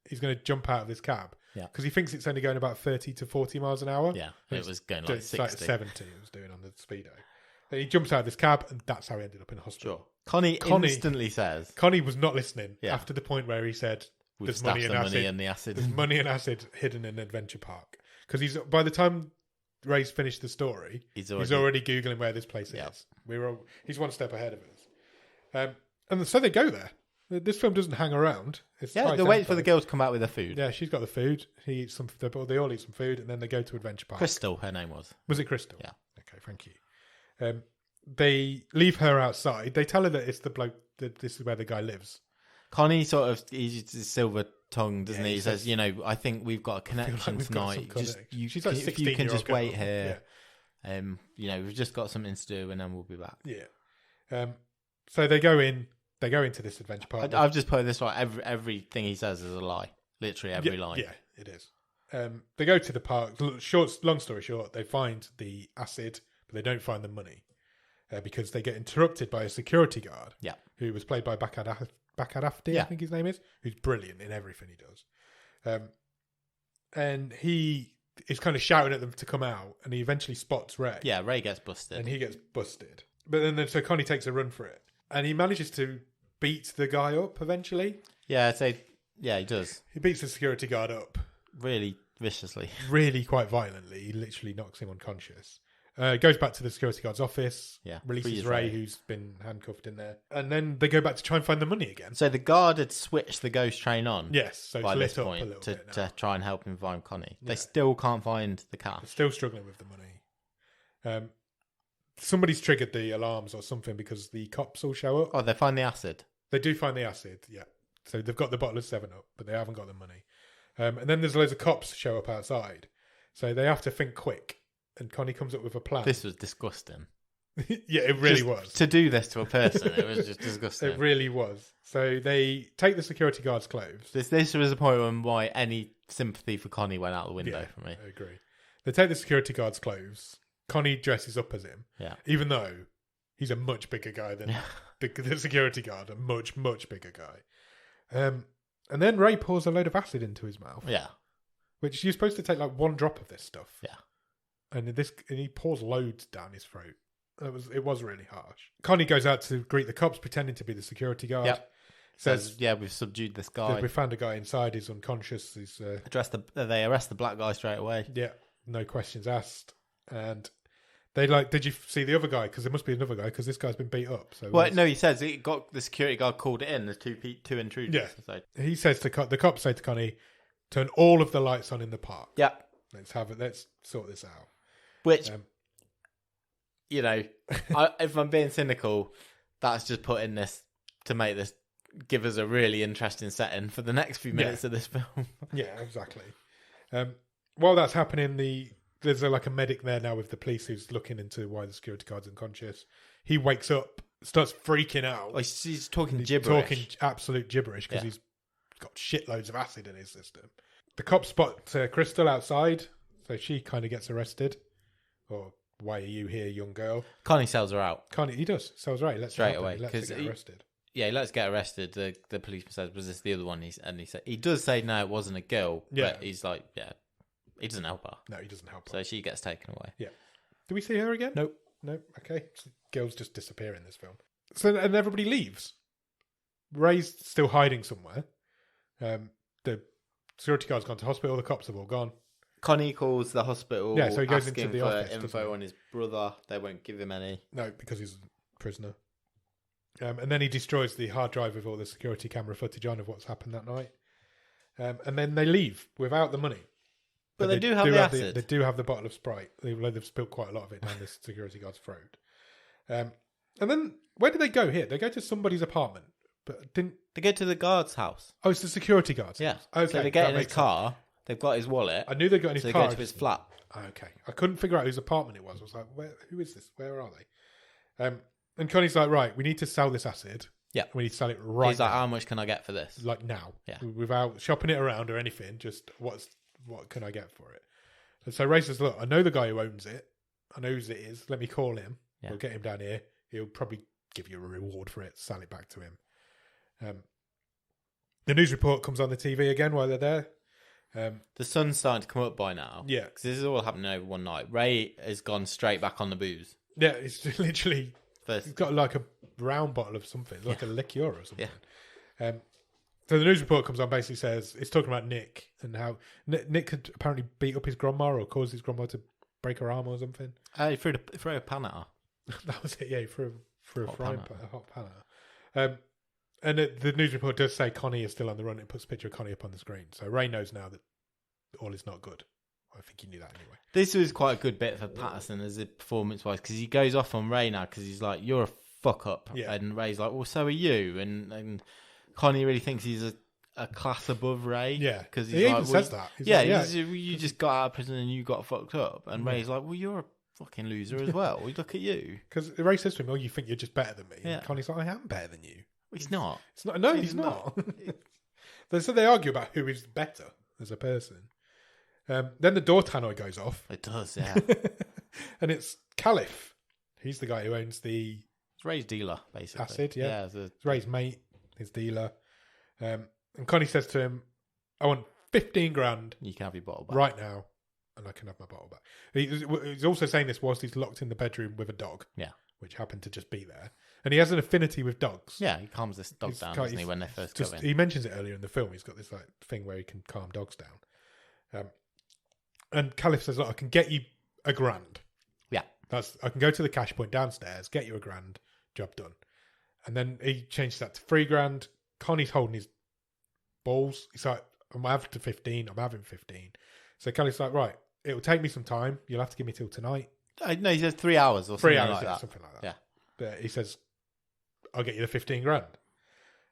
A: he's going to jump out of this cab.
B: Yeah.
A: Because he thinks it's only going about 30 to 40 miles an hour.
B: Yeah. It was going like 60.
A: Like 70 it was doing on the speedo. And he jumps out of this cab, and that's how he ended up in hospital.
B: Sure. Connie instantly says...
A: Connie was not listening after the point where he said, there's money and acid. There's money and acid hidden in Adventure Park. Because by the time Ray's finished the story, he's already Googling where this place is. He's one step ahead of us. And so they go there. This film doesn't hang around.
B: They wait for the girl to come out with her food.
A: Yeah, she's got the food. He eats some. They all eat some food, and then they go to Adventure Park.
B: Crystal, her name was.
A: Was it Crystal?
B: Yeah.
A: Okay, thank you. They leave her outside. They tell her that it's the bloke. That this is where the guy lives.
B: Connie he's silver tongued, doesn't he? He says, I think we've got a connection tonight.
A: She's like 16.
B: If you can just wait here. Yeah. We've just got something to do, and then we'll be back.
A: Yeah. So they go in. They go into this Adventure Park.
B: I've just put it this right. Everything he says is a lie. Literally every line.
A: Yeah, it is. They go to the park. Long story short, they find the acid, but they don't find the money because they get interrupted by a security guard.
B: Yeah,
A: who was played by Bakadafdi, I think his name is, who's brilliant in everything he does. And he is kind of shouting at them to come out, and he eventually spots Ray.
B: Yeah, Ray gets busted,
A: and he gets busted. But then so Connie takes a run for it. And he manages to beat the guy up eventually.
B: Yeah, he does.
A: He beats the security guard up.
B: Really viciously.
A: Really quite violently. He literally knocks him unconscious. Goes back to the security guard's office.
B: Yeah.
A: Releases Ray, who's been handcuffed in there. And then they go back to try and find the money again.
B: So the guard had switched the ghost train on.
A: Yes. So
B: by
A: it's
B: this
A: lit up
B: point
A: a little bit now.
B: to try and help him find Connie. They still can't find the cash.
A: They're still struggling with the money. Somebody's triggered the alarms or something because the cops all show up.
B: Oh, they find the acid.
A: They do find the acid, yeah. So they've got the bottle of 7-Up, but they haven't got the money. And then there's loads of cops show up outside. So they have to think quick. And Connie comes up with a plan.
B: This was disgusting.
A: Yeah, it really was.
B: To do this to a person, it was just disgusting.
A: It really was. So they take the security guard's clothes.
B: This was a point when why any sympathy for Connie went out the window for me.
A: I agree. They take the security guard's clothes. Connie dresses up as him.
B: Yeah.
A: Even though he's a much bigger guy than the security guard, a much, much bigger guy. And then Ray pours a load of acid into his mouth.
B: Yeah.
A: Which you're supposed to take like one drop of this stuff.
B: Yeah.
A: And he pours loads down his throat. It was really harsh. Connie goes out to greet the cops, pretending to be the security guard.
B: Yep.
A: Says,
B: we've subdued this guy.
A: We found a guy inside. He's unconscious.
B: They arrest the black guy straight away.
A: Yeah. No questions asked. And they did you see the other guy? Because there must be another guy because this guy's been beat up. So
B: no, he says the security guard called it in. There's two intruders.
A: Yeah.
B: So.
A: He says the cops say to Connie, turn all of the lights on in the park.
B: Yeah.
A: Let's sort this out.
B: Which, if I'm being cynical, that's just put in this to make this give us a really interesting setting for the next few minutes of this film.
A: Yeah, exactly. While that's happening, there's a medic there now with the police who's looking into why the security guard's unconscious. He wakes up, starts freaking out.
B: Oh, he's talking gibberish.
A: Talking absolute gibberish because he's got shitloads of acid in his system. The cops spot Crystal outside, so she kind of gets arrested. Or, why are you here, young girl?
B: Connie sells her out.
A: He does. Sells Ray.
B: Straight away.
A: He lets her get arrested.
B: Yeah, he lets her get arrested. The policeman says, was this the other one? He does say, no, it wasn't a girl. But he's like, he doesn't help her.
A: No, he doesn't help her.
B: So she gets taken away.
A: Yeah. Do we see her again?
B: Nope.
A: No. Okay. So girls just disappear in this film. So, and everybody leaves. Ray's still hiding somewhere. The security guard's gone to hospital. The cops have all gone.
B: Connie calls the hospital.
A: Yeah, so he goes into the office.
B: Info on his brother. They won't give him any.
A: No, because he's a prisoner. And then he destroys the hard drive with all the security camera footage on of what's happened that night. And then they leave without the money.
B: But they do have the acid.
A: They do have the bottle of Sprite. They've spilled quite a lot of it down this security guard's throat. And then where do they go here? They go to somebody's apartment, but didn't
B: they go to the guard's house?
A: Oh, it's the security guard's house. Okay,
B: so they get in his car. Sense. They've got his wallet.
A: I knew they got in his car.
B: So they go to his flat.
A: Okay, I couldn't figure out whose apartment it was. I was like, who is this? Where are they? And Connie's like, right, we need to sell this acid.
B: Yeah,
A: we need to sell it right.
B: He's like, how much can I get for this?
A: Like now,
B: yeah,
A: without shopping it around or anything. Just what can I get for it? And so Ray says, look, I know the guy who owns it. I know who it is. Let me call him. Yeah. We'll get him down here. He'll probably give you a reward for it. Sell it back to him. The news report comes on the TV again while they're there.
B: The sun's starting to come up by now.
A: Yeah.
B: Because this is all happening over one night. Ray has gone straight back on the booze.
A: Yeah, it's literally... He's got like a brown bottle of something, like a liqueur or something. Yeah. So the news report comes on, basically says, it's talking about Nick and how Nick had apparently beat up his grandma or caused his grandma to break her arm or something.
B: He threw a pan at her.
A: That was it, yeah. He threw a hot pan at her. And the news report does say Connie is still on the run. It puts a picture of Connie up on the screen. So Ray knows now that all is not good. I think he knew that anyway.
B: This was quite a good bit for Pattinson as a performance-wise because he goes off on Ray now because he's like, you're a fuck-up. Yeah. And Ray's like, well, so are you. And Connie really thinks he's a class above Ray.
A: Yeah,
B: because
A: he even says that.
B: You just got out of prison and you got fucked up. And Ray's like, well, you're a fucking loser as well. Look at you.
A: Because Ray says to him, oh, you think you're just better than me.
B: Yeah.
A: And Connie's like, I am better than you.
B: He's not.
A: It's not. No, he's not. So they argue about who is better as a person. Then the door tannoy goes off.
B: It does, yeah.
A: And it's Caliph. He's the guy who owns the...
B: It's Ray's dealer, basically.
A: Acid, yeah.
B: Yeah,
A: it's Ray's mate, his dealer. And Connie says to him, I want 15 grand.
B: You can have your bottle back.
A: Right now. And I can have my bottle back. He's also saying this whilst he's locked in the bedroom with a dog.
B: Yeah.
A: Which happened to just be there. And he has an affinity with dogs.
B: Yeah, he calms this dog down, doesn't he, when they first go in?
A: He mentions it earlier in the film. He's got this like thing where he can calm dogs down. And Caliph says, look, I can get you $1,000.
B: Yeah.
A: I can go to the cash point downstairs, get you $1,000, job done. And then he changes that to $3,000. Connie's holding his balls. He's like, I'm having 15. So Caliph's like, right, it'll take me some time. You'll have to give me till tonight.
B: No, he says 3 hours or something
A: 3 hours,
B: like that.
A: Something like that.
B: Yeah.
A: But he says, I'll get you the $15,000.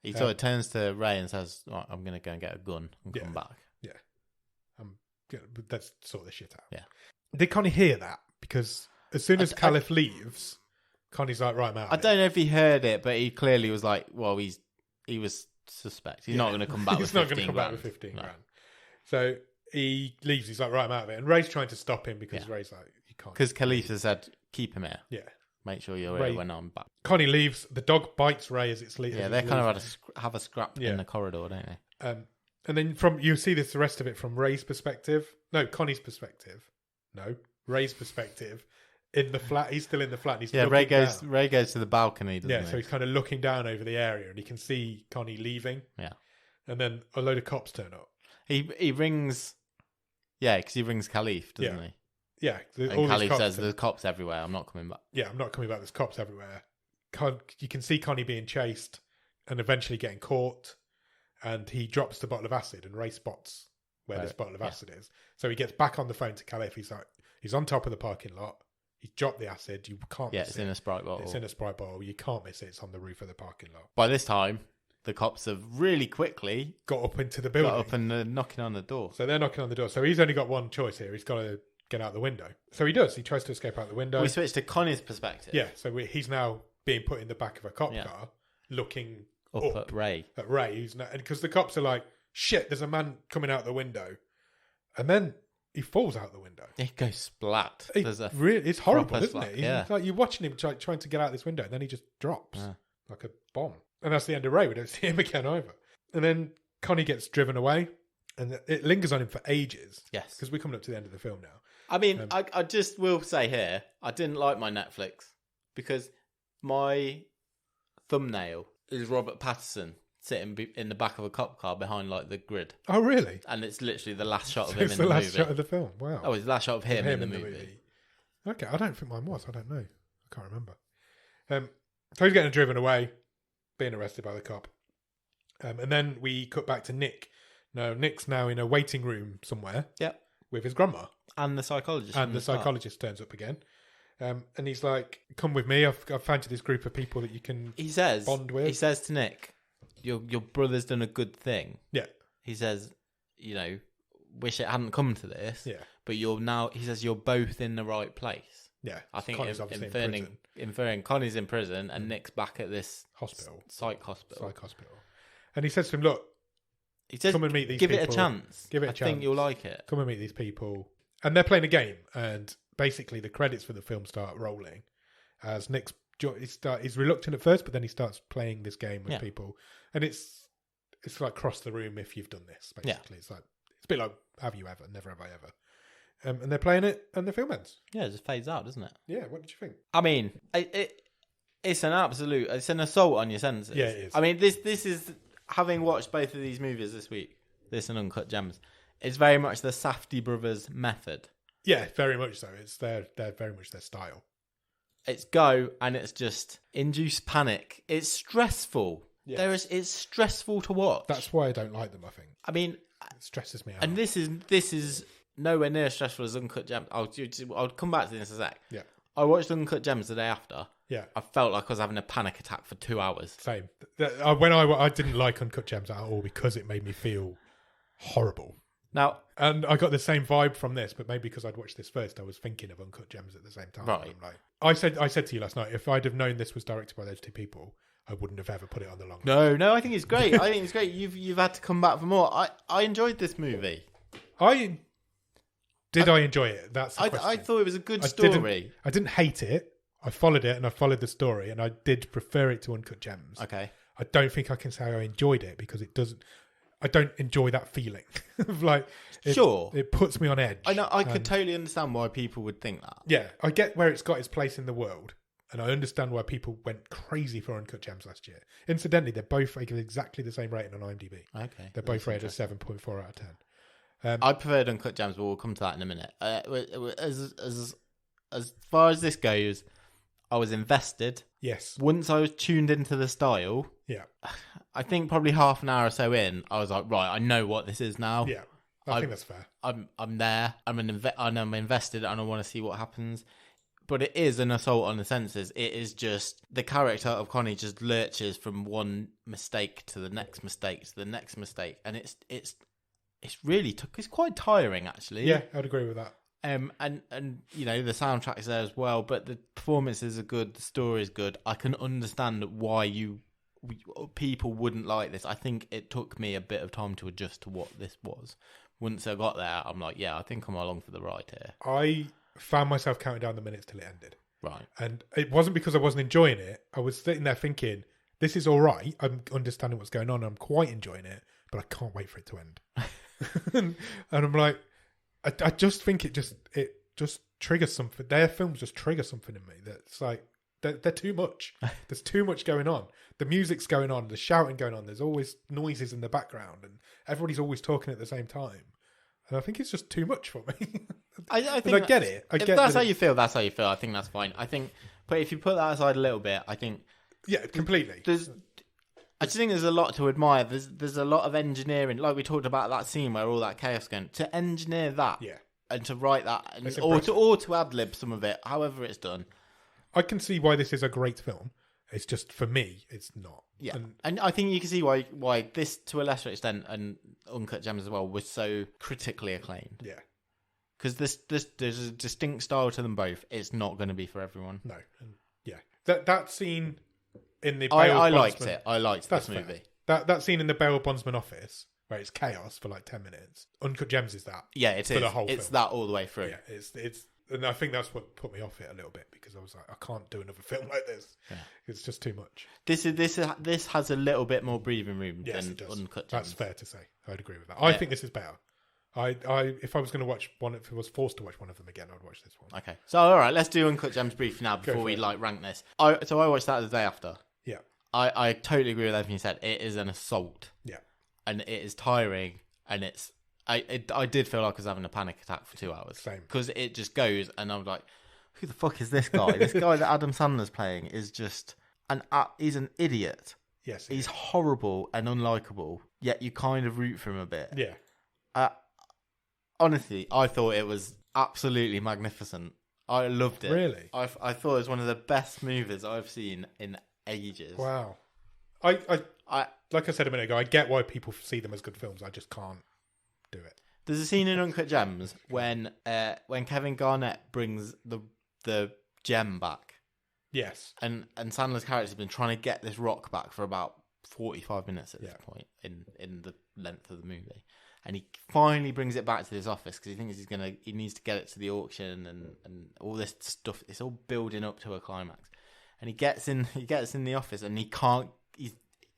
B: He sort of turns to Ray and says, right, I'm going to go and get a gun and come back.
A: Yeah. Let's sort this shit out.
B: Yeah.
A: Did Connie hear that? Because as soon as Caliph leaves, Connie's like, right, I'm out.
B: I don't know if he heard it, but he clearly was like, well, he was suspect. He's not going to come back with 15 grand. He's not going to come back with 15 grand. So he leaves. He's like, right, I'm out of it. And Ray's trying to stop him because Ray's like, you can't. Because Khalifa said, keep him here.
A: Yeah.
B: Make sure you're here when I'm back.
A: Connie leaves. The dog bites Ray as it's leaving.
B: Yeah, they kind of have a scrap in the corridor, don't they?
A: And then you see the rest of it from Ray's perspective. No, Connie's perspective. No, Ray's perspective. In the flat, he's still in the flat. And he's
B: Ray goes to the balcony. Doesn't he?
A: So he's kind of looking down over the area, and he can see Connie leaving.
B: Yeah,
A: and then a load of cops turn up.
B: He rings. Yeah, because he rings Caliph, doesn't he?
A: Yeah,
B: and Caliph says, "There's cops everywhere. I'm not coming back."
A: Yeah, I'm not coming back. There's cops everywhere. You can see Connie being chased and eventually getting caught. And he drops the bottle of acid, and Ray spots where this bottle of acid is. So he gets back on the phone to Caliph. He's like, he's on top of the parking lot. He's dropped the acid. You can't miss it.
B: It's in a Sprite bottle.
A: It's in a Sprite bottle. You can't miss it. It's on the roof of the parking lot.
B: By this time, the cops have really quickly
A: got up into the building.
B: Got up and knocking on the door.
A: So they're knocking on the door. So he's only got one choice here. He's got to get out the window. So he does. He tries to escape out the window.
B: We switch to Connie's perspective.
A: Yeah. So he's now being put in the back of a cop car, looking
B: up at Ray.
A: Because the cops are like, shit, there's a man coming out the window. And then he falls out the window.
B: He goes splat.
A: It's horrible, isn't
B: splat,
A: it?
B: Yeah.
A: It's like you're watching him trying to get out this window, and then he just drops like a bomb. And that's the end of Ray. We don't see him again either. And then Connie gets driven away, and it lingers on him for ages.
B: Yes.
A: Because we're coming up to the end of the film now.
B: I mean, I just will say here, I didn't like my Netflix because my thumbnail is Robert Pattinson sitting in the back of a cop car behind like the grid.
A: Oh, really?
B: And it's literally the last shot of him in
A: it's
B: the movie.
A: It's the last shot of the film. Wow.
B: Oh, it's the last shot of him in the movie.
A: Okay, I don't think mine was. I don't know. I can't remember. So he's getting driven away, being arrested by the cop. And then we cut back to Nick. No, Nick's now in a waiting room somewhere.
B: Yep.
A: With his grandma.
B: And the psychologist.
A: And the psychologist turns up again. And he's like, come with me. I've found you this group of people that you can bond with.
B: He says to Nick, your brother's done a good thing.
A: Yeah.
B: He says, wish it hadn't come to this.
A: Yeah.
B: But he says you're both in the right place.
A: Yeah.
B: I think inferring Connie's in prison and Nick's back at this
A: hospital.
B: Psych hospital.
A: And he says to him, look,
B: he says,
A: come and meet these people.
B: Give it a chance. I think you'll like it.
A: Come and meet these people. And they're playing a game. And basically the credits for the film start rolling as Nick's he's reluctant at first, but then he starts playing this game with people. And it's like cross the room if you've done this, basically. Yeah. It's a bit like Have You Ever? Never Have I Ever. And they're playing it and the film ends.
B: Yeah, it just fades out, doesn't it?
A: Yeah, what did you think?
B: I mean, it's an assault on your senses.
A: Yeah, it is.
B: I mean, this is, having watched both of these movies this week, this and Uncut Gems, it's very much the Safdie Brothers method.
A: Yeah, very much so. They're very much their style.
B: It's go, and it's just induce panic. It's stressful. Yeah. It's stressful to watch.
A: That's why I don't like them, I think.
B: I mean,
A: it stresses me out.
B: And this is nowhere near as stressful as Uncut Gems. I'll come back to this in a sec.
A: Yeah.
B: I watched Uncut Gems the day after.
A: Yeah.
B: I felt like I was having a panic attack for 2 hours.
A: Same. When I didn't like Uncut Gems at all because it made me feel horrible.
B: Now,
A: and I got the same vibe from this, but maybe because I'd watched this first, I was thinking of Uncut Gems at the same time.
B: Right.
A: I said to you last night, if I'd have known this was directed by those two people, I wouldn't have ever put it on the long list.
B: No, I think it's great. I think it's great. You've had to come back for more. I enjoyed this movie.
A: I enjoy it? That's the question.
B: I thought it was a good story.
A: I didn't hate it. I followed it and I followed the story, and I did prefer it to Uncut Gems.
B: Okay.
A: I don't think I can say I enjoyed it because it doesn't. I don't enjoy that feeling of like. It puts me on edge.
B: I know. I could totally understand why people would think that.
A: Yeah, I get where it's got its place in the world, And I understand why people went crazy for Uncut Gems last year. Incidentally, they're both exactly the same rating on IMDb.
B: Okay.
A: They're both rated a 7.4 out of 10.
B: I preferred Uncut Gems, but we'll come to that in a minute. As far as this goes, I was invested.
A: Yes.
B: Once I was tuned into the style,
A: yeah,
B: I think probably half an hour or so in, I was like, right, I know what this is now.
A: Yeah, I think that's fair.
B: I'm there. I'm invested, and I want to see what happens. But it is an assault on the senses. It is just the character of Connie just lurches from one mistake to the next mistake to the next mistake, and it's really it's quite tiring actually.
A: Yeah, I'd agree with that.
B: And you know, the soundtrack's there as well, but the performances are good, the story is good. I can understand why people wouldn't like this. I think it took me a bit of time to adjust to what this was. Once I got there, I'm like, yeah, I think I'm along for the ride here.
A: I found myself counting down the minutes till it ended.
B: Right. And
A: it wasn't because I wasn't enjoying it. I was sitting there thinking, this is all right. I'm understanding what's going on. I'm quite enjoying it, but I can't wait for it to end. and I'm like, I just think it just triggers something. Their films just trigger something in me that's like, they're too much. There's too much going on. The music's going on. There's shouting going on. There's always noises in the background, and everybody's always talking at the same time. And I think it's just too much for me.
B: I think
A: I get it.
B: If that's how you feel, that's how you feel. I think that's fine. But if you put that aside a little bit, I think
A: completely.
B: I just think there's a lot to admire. There's a lot of engineering, like we talked about that scene where all that chaos going. To engineer that, and to write that, or to ad lib some of it, however it's done.
A: I can see why this is a great film. It's just, for me, it's not.
B: Yeah, and I think you can see why this, to a lesser extent, and Uncut Gems as well, was so critically acclaimed.
A: Yeah.
B: Because there's a distinct style to them both. It's not going to be for everyone.
A: No. Yeah. That scene in the
B: I liked it. I liked this movie.
A: That scene in the bail bondsman office, where it's chaos for like 10 minutes. Uncut Gems is that.
B: Yeah, it is.
A: The whole
B: it's
A: film.
B: that all the way through.
A: Yeah, it's and I think that's what put me off it a little bit, because I was like, I can't do another film like this. Yeah. It's just too much.
B: This has a little bit more breathing room than Uncut Gems.
A: That's fair to say. I'd agree with that. I think this is better. If I was going to watch one, if I was forced to watch one of them again, I'd watch this one.
B: Okay, so all right, let's do Uncut Gems briefly now before we rank this. I watched that the day after.
A: Yeah,
B: I totally agree with everything you said. It is an assault.
A: Yeah,
B: and it is tiring, and I did feel like I was having a panic attack for 2 hours.
A: Same,
B: because it just goes, and I'm like, who the fuck is this guy? This guy that Adam Sandler's playing is just he's an idiot.
A: Yes,
B: he's horrible and unlikable. Yet you kind of root for him a bit.
A: Yeah.
B: Honestly, I thought it was absolutely magnificent. I loved it.
A: Really?
B: I thought it was one of the best movies I've seen in ages.
A: Wow. I like I said a minute ago, I get why people see them as good films. I just can't do it.
B: There's a scene in Uncut Gems when Kevin Garnett brings the gem back.
A: Yes.
B: And Sandler's character's been trying to get this rock back for about 45 minutes at this point in the length of the movie. And he finally brings it back to his office because he thinks he needs to get it to the auction and all this stuff. It's all building up to a climax. And he gets in the office and he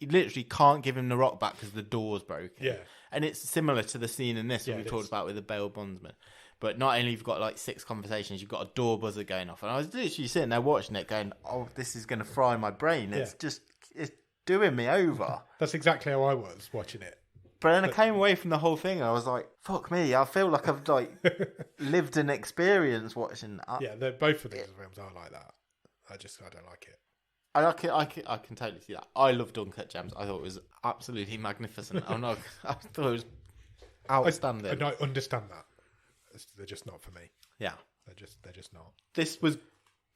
B: literally can't give him the rock back because the door's broken.
A: Yeah.
B: And it's similar to the scene in this that we talked about with the bail bondsman. But not only you've got like 6 conversations, you've got a door buzzer going off. And I was literally sitting there watching it going, oh, this is going to fry my brain. It's doing me over.
A: That's exactly how I was watching it.
B: But then I came away from the whole thing and I was like, fuck me, I feel like I've like lived an experience watching that.
A: Yeah, both of these films are like that. I don't like it.
B: I can totally see that. I loved Uncut Gems. I thought it was absolutely magnificent. I thought it was outstanding.
A: I understand that. They're just not for me.
B: Yeah.
A: They're just not.
B: This was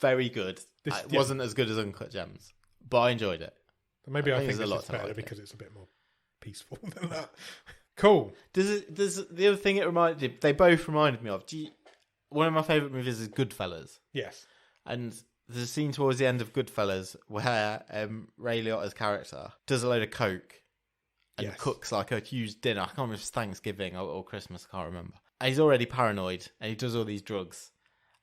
B: very good. It wasn't as good as Uncut Gems, but I enjoyed it.
A: Maybe I think this is better because it's a bit more peaceful than that. Cool.
B: There's the other thing they both reminded me of. One of my favourite movies is Goodfellas.
A: Yes.
B: And there's a scene towards the end of Goodfellas where Ray Liotta's character does a load of coke and cooks like a huge dinner. I can't remember if it's Thanksgiving or Christmas, I can't remember. And he's already paranoid and he does all these drugs.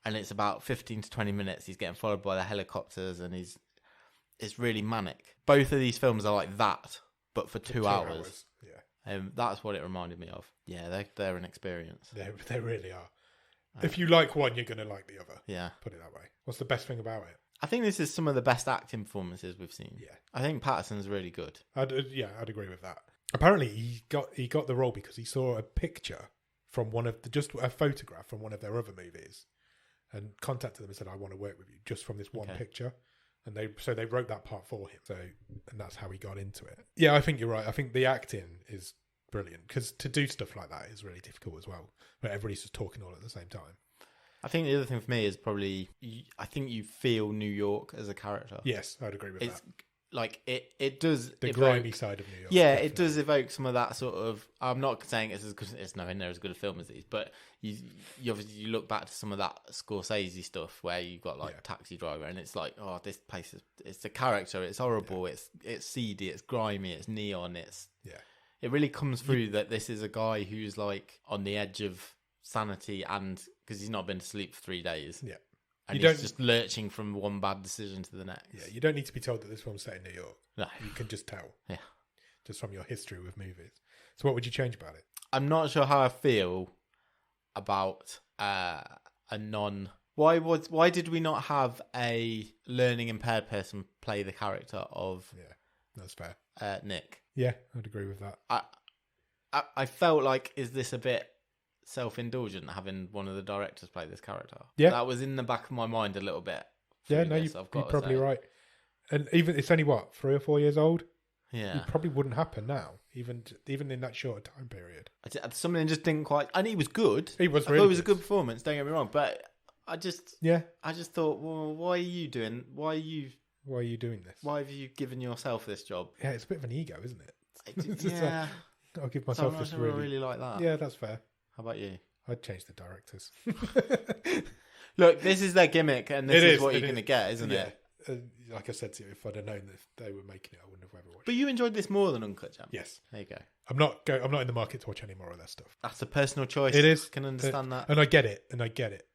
B: And it's about 15 to 20 minutes. He's getting followed by the helicopters and it's really manic. Both of these films are like that, but for 2 hours.
A: Yeah.
B: That's what it reminded me of. Yeah, they're an experience.
A: They really are. If you like one, you're going to like the other.
B: Yeah.
A: Put it that way. What's the best thing about it?
B: I think this is some of the best acting performances we've seen.
A: Yeah.
B: I think Patterson's really good.
A: I'd agree with that. Apparently, he got the role because he saw a picture from just a photograph from one of their other movies, and contacted them and said, "I want to work with you just from this one picture." And they wrote that part for him. And that's how he got into it. Yeah, I think you're right. I think the acting is brilliant because to do stuff like that is really difficult as well, where everybody's just talking all at the same time.
B: I think the other thing for me is probably, I think you feel New York as a character.
A: Yes, I'd agree with that.
B: Like it does
A: the grimy side of New York.
B: Yeah, definitely. It does evoke some of that sort of. I'm not saying it's nowhere near as good a film as these, but you obviously you look back to some of that Scorsese stuff where you got like Taxi Driver, and it's like, oh, this place it's a character, it's horrible, it's seedy, it's grimy, it's neon, it really comes through that this is a guy who's like on the edge of sanity, and because he's not been to sleep for 3 days.
A: Yeah.
B: And he's just lurching from one bad decision to the next.
A: Yeah, you don't need to be told that this film's set in New York.
B: No.
A: You can just tell.
B: Yeah.
A: Just from your history with movies. So what would you change about it?
B: I'm not sure how I feel about a non... Why did we not have a learning impaired person play the character of...
A: Yeah, that's fair.
B: Nick?
A: Yeah, I'd agree with that.
B: I felt like, is this a bit self-indulgent having one of the directors play this character?
A: Yeah,
B: that was in the back of my mind a little bit.
A: Yeah, no, you're probably right. And even it's only 3 or 4 years old.
B: Yeah,
A: it probably wouldn't happen now, even in that short time period.
B: Something just didn't quite. And he was good.
A: He was.
B: I thought it was a good performance. Don't get me wrong, but I just thought, well, why are you doing this? Why have you given yourself this job?
A: Yeah, it's a bit of an ego, isn't it?
B: Yeah,
A: I'll give myself
B: so
A: this.
B: I really like that.
A: Yeah, that's fair.
B: How about you?
A: I'd change the directors.
B: Look, this is their gimmick, and this is what you're going to get, isn't it?
A: Like I said to you, if I'd have known that they were making it, I wouldn't have ever watched.
B: But you enjoyed this more than Uncut Gems.
A: Yes,
B: there you go.
A: I'm not in the market to watch any more of their stuff.
B: That's a personal choice.
A: It is.
B: I can understand that,
A: and I get it,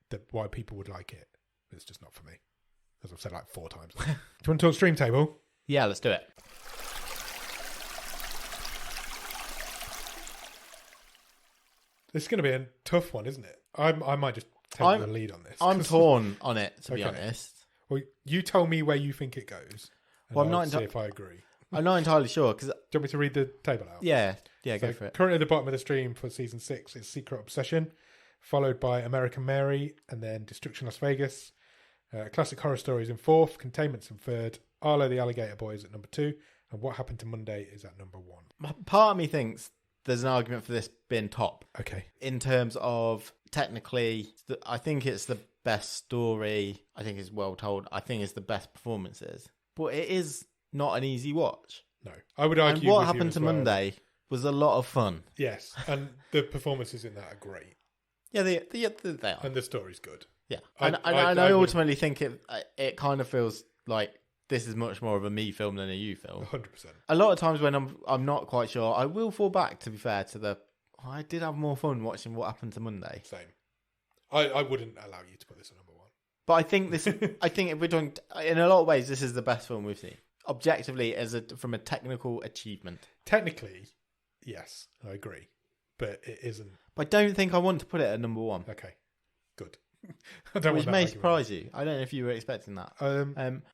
A: that why people would like it. It's just not for me, as I've said like 4 times. Do you want to talk Stream Table?
B: Yeah, let's do it.
A: This is going to be a tough one, isn't it? I might just take the lead on this.
B: I'm torn on it, to be honest.
A: Well, you tell me where you think it goes.
B: Well, I'm not
A: see if I agree.
B: I'm not entirely sure. Do
A: you want me to read the table out?
B: Yeah, go for it.
A: Currently at the bottom of the stream for season 6 is Secret Obsession, followed by American Mary, and then Destruction Las Vegas. Classic Horror Stories in 4th, Containment's in 3rd, Arlo the Alligator Boys at number 2, and What Happened to Monday is at number 1.
B: Part of me thinks there's an argument for this being top.
A: Okay.
B: In terms of technically, I think it's the best story. I think it's well told. I think it's the best performances. But it is not an easy watch.
A: No. I would argue.
B: And What Happened to Monday was a lot of fun.
A: Yes. And the performances in that are great.
B: Yeah, they are.
A: And the story's good.
B: Yeah. I ultimately think it kind of feels like this is much more of a me film than a you film.
A: 100%.
B: A lot of times when I'm not quite sure, I will fall back, to be fair, to I did have more fun watching What Happened to Monday.
A: Same. I wouldn't allow you to put this at number 1.
B: But I think if we're doing, in a lot of ways, this is the best film we've seen. Objectively, from a technical achievement.
A: Technically, yes, I agree. But it isn't.
B: But I don't think I want to put it at number 1.
A: Okay, good.
B: Which may surprise you. I don't know if you were expecting that.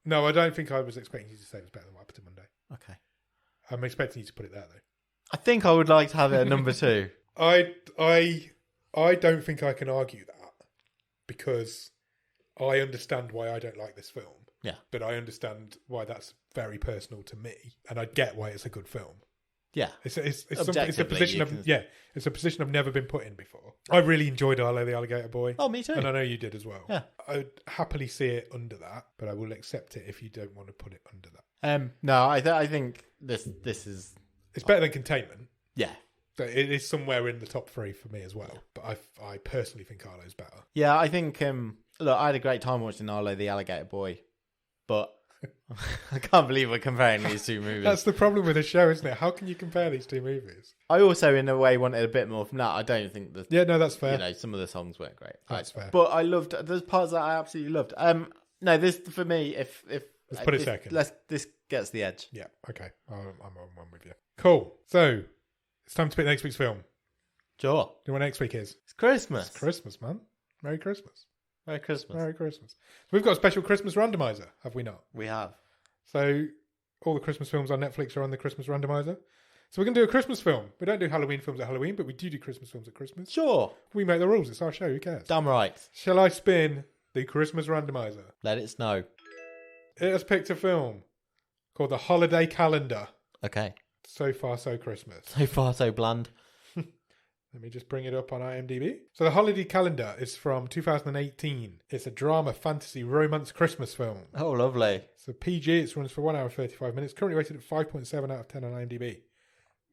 A: No, I don't think I was expecting you to say it was better than What Happened to Monday.
B: Okay.
A: I'm expecting you to put it there, though.
B: I think I would like to have it at number 2.
A: I don't think I can argue that, because I understand why I don't like this film.
B: Yeah.
A: But I understand why that's very personal to me, and I get why it's a good film.
B: Yeah.
A: It's a position I've never been put in before. I really enjoyed Arlo the Alligator Boy.
B: Oh, me too.
A: And I know you did as well.
B: Yeah.
A: I'd happily see it under that, but I will accept it if you don't want to put it under that.
B: No, I think this is...
A: It's better than Containment.
B: Yeah.
A: It is somewhere in the top 3 for me as well, but I personally think Arlo's better.
B: Yeah, I think... look, I had a great time watching Arlo the Alligator Boy, but... I can't believe we're comparing these two movies.
A: That's the problem with the show, isn't it? How can you compare these two movies?
B: I also, in a way, wanted a bit more from that. I don't think that...
A: Yeah, no, that's fair.
B: Some of the songs weren't great.
A: That's fair.
B: But I loved... There's parts that I absolutely loved. No, this, for me, if
A: let's put it second.
B: This gets the edge.
A: Yeah, okay. I'm on one with you. Cool. So, it's time to pick next week's film.
B: Sure.
A: Do you know what next week is?
B: It's Christmas.
A: It's Christmas, man. Merry Christmas.
B: Merry Christmas.
A: Merry Christmas. So we've got a special Christmas randomizer, have we not?
B: We have.
A: So all the Christmas films on Netflix are on the Christmas randomizer. So we're going to do a Christmas film. We don't do Halloween films at Halloween, but we do Christmas films at Christmas.
B: Sure.
A: We make the rules. It's our show. Who cares?
B: Damn right.
A: Shall I spin the Christmas randomizer?
B: Let it snow.
A: It has picked a film called The Holiday Calendar.
B: Okay.
A: So far, so Christmas.
B: So far, so bland.
A: Let me just bring it up on IMDb. So The Holiday Calendar is from 2018. It's a drama, fantasy, romance Christmas film.
B: Oh, lovely.
A: So PG, it runs for 1 hour 35 minutes. Currently rated at 5.7 out of 10 on IMDb.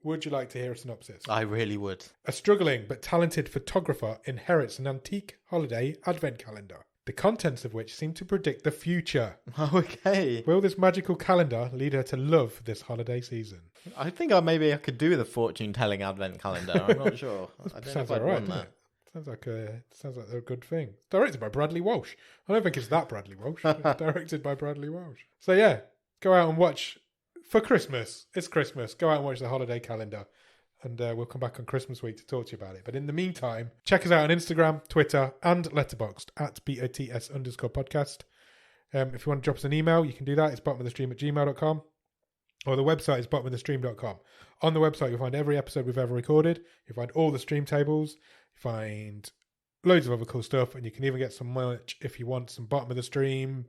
A: Would you like to hear a synopsis?
B: I really would.
A: A struggling but talented photographer inherits an antique holiday advent calendar, the contents of which seem to predict the future.
B: Okay.
A: Will this magical calendar lead her to love this holiday season?
B: I think maybe I could do with a fortune-telling advent calendar. I'm not sure. I don't know if I'd want that.
A: Sounds like a good thing. Directed by Bradley Walsh. I don't think it's that Bradley Walsh. It's directed by Bradley Walsh. So yeah, go out and watch for Christmas. It's Christmas. Go out and watch The Holiday Calendar. And we'll come back on Christmas week to talk to you about it. But in the meantime, check us out on Instagram, Twitter, and Letterboxd at BOTS_podcast. If you want to drop us an email, you can do that. It's bottomofthestream@gmail.com. Or the website is bottomofthestream.com. On the website, you'll find every episode we've ever recorded. You'll find all the stream tables. You find loads of other cool stuff. And you can even get some merch if you want some bottom of the stream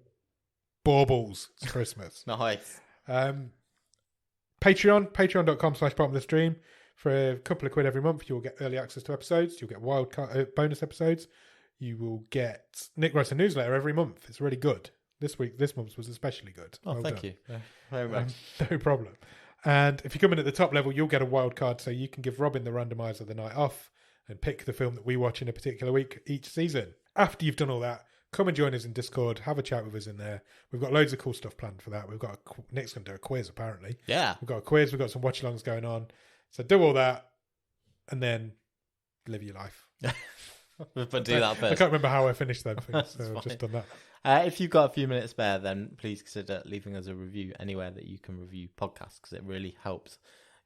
A: baubles. It's Christmas.
B: Nice.
A: Patreon.com/bottom of the stream. For a couple of quid every month, you'll get early access to episodes. You'll get bonus episodes. You will get Nick writes a newsletter every month. It's really good. This month's was especially good.
B: Oh, thank you. Yeah, very much.
A: No problem. And if you come in at the top level, you'll get a wild card, so you can give Robin the randomizer the night off and pick the film that we watch in a particular week each season. After you've done all that, come and join us in Discord. Have a chat with us in there. We've got loads of cool stuff planned for that. Nick's going to do a quiz, apparently.
B: Yeah.
A: We've got a quiz. We've got some watch-alongs going on. So do all that and then live your life.
B: But do that first.
A: I can't remember how I finished that thing, so I've just done that.
B: If you've got a few minutes spare, then please consider leaving us a review anywhere that you can review podcasts, because it really helps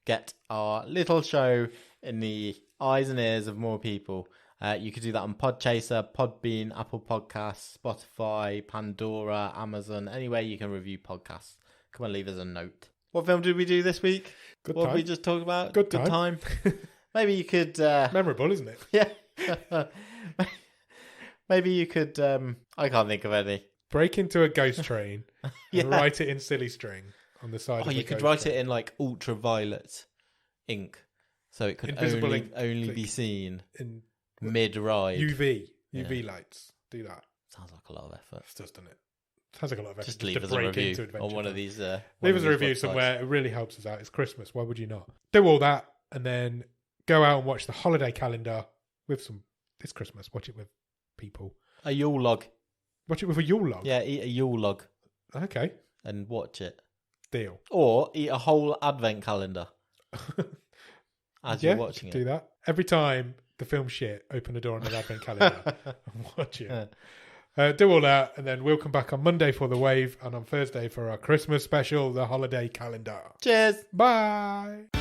B: get our little show in the eyes and ears of more people. You could do that on Podchaser, Podbean, Apple Podcasts, Spotify, Pandora, Amazon, anywhere you can review podcasts. Come and leave us a note. What film did we do this week? What did we just talk about?
A: Good time.
B: Maybe you could...
A: Memorable, isn't it?
B: Yeah. Maybe you could... I can't think of any.
A: Break into a ghost train and write it in silly string on the side of the
B: you could write it in like ultraviolet ink, so it could only be seen in mid-ride.
A: UV lights. Do that.
B: Sounds like a lot of effort.
A: It does, doesn't it? Sounds like a lot of effort.
B: Just leave us a review on one of these.
A: Leave us a review somewhere. It really helps us out. It's Christmas. Why would you not? Do all that and then go out and watch The Holiday Calendar with some... It's Christmas. Watch it with people.
B: A Yule log.
A: Watch it with a Yule log?
B: Yeah, eat a Yule log.
A: Okay.
B: And watch it.
A: Deal.
B: Or eat a whole advent calendar as you're watching it.
A: Do that. Every time the film's shit, open the door on an advent calendar and watch it. Do all that, and then we'll come back on Monday for The Wave and on Thursday for our Christmas special, The Holiday Calendar.
B: Cheers.
A: Bye.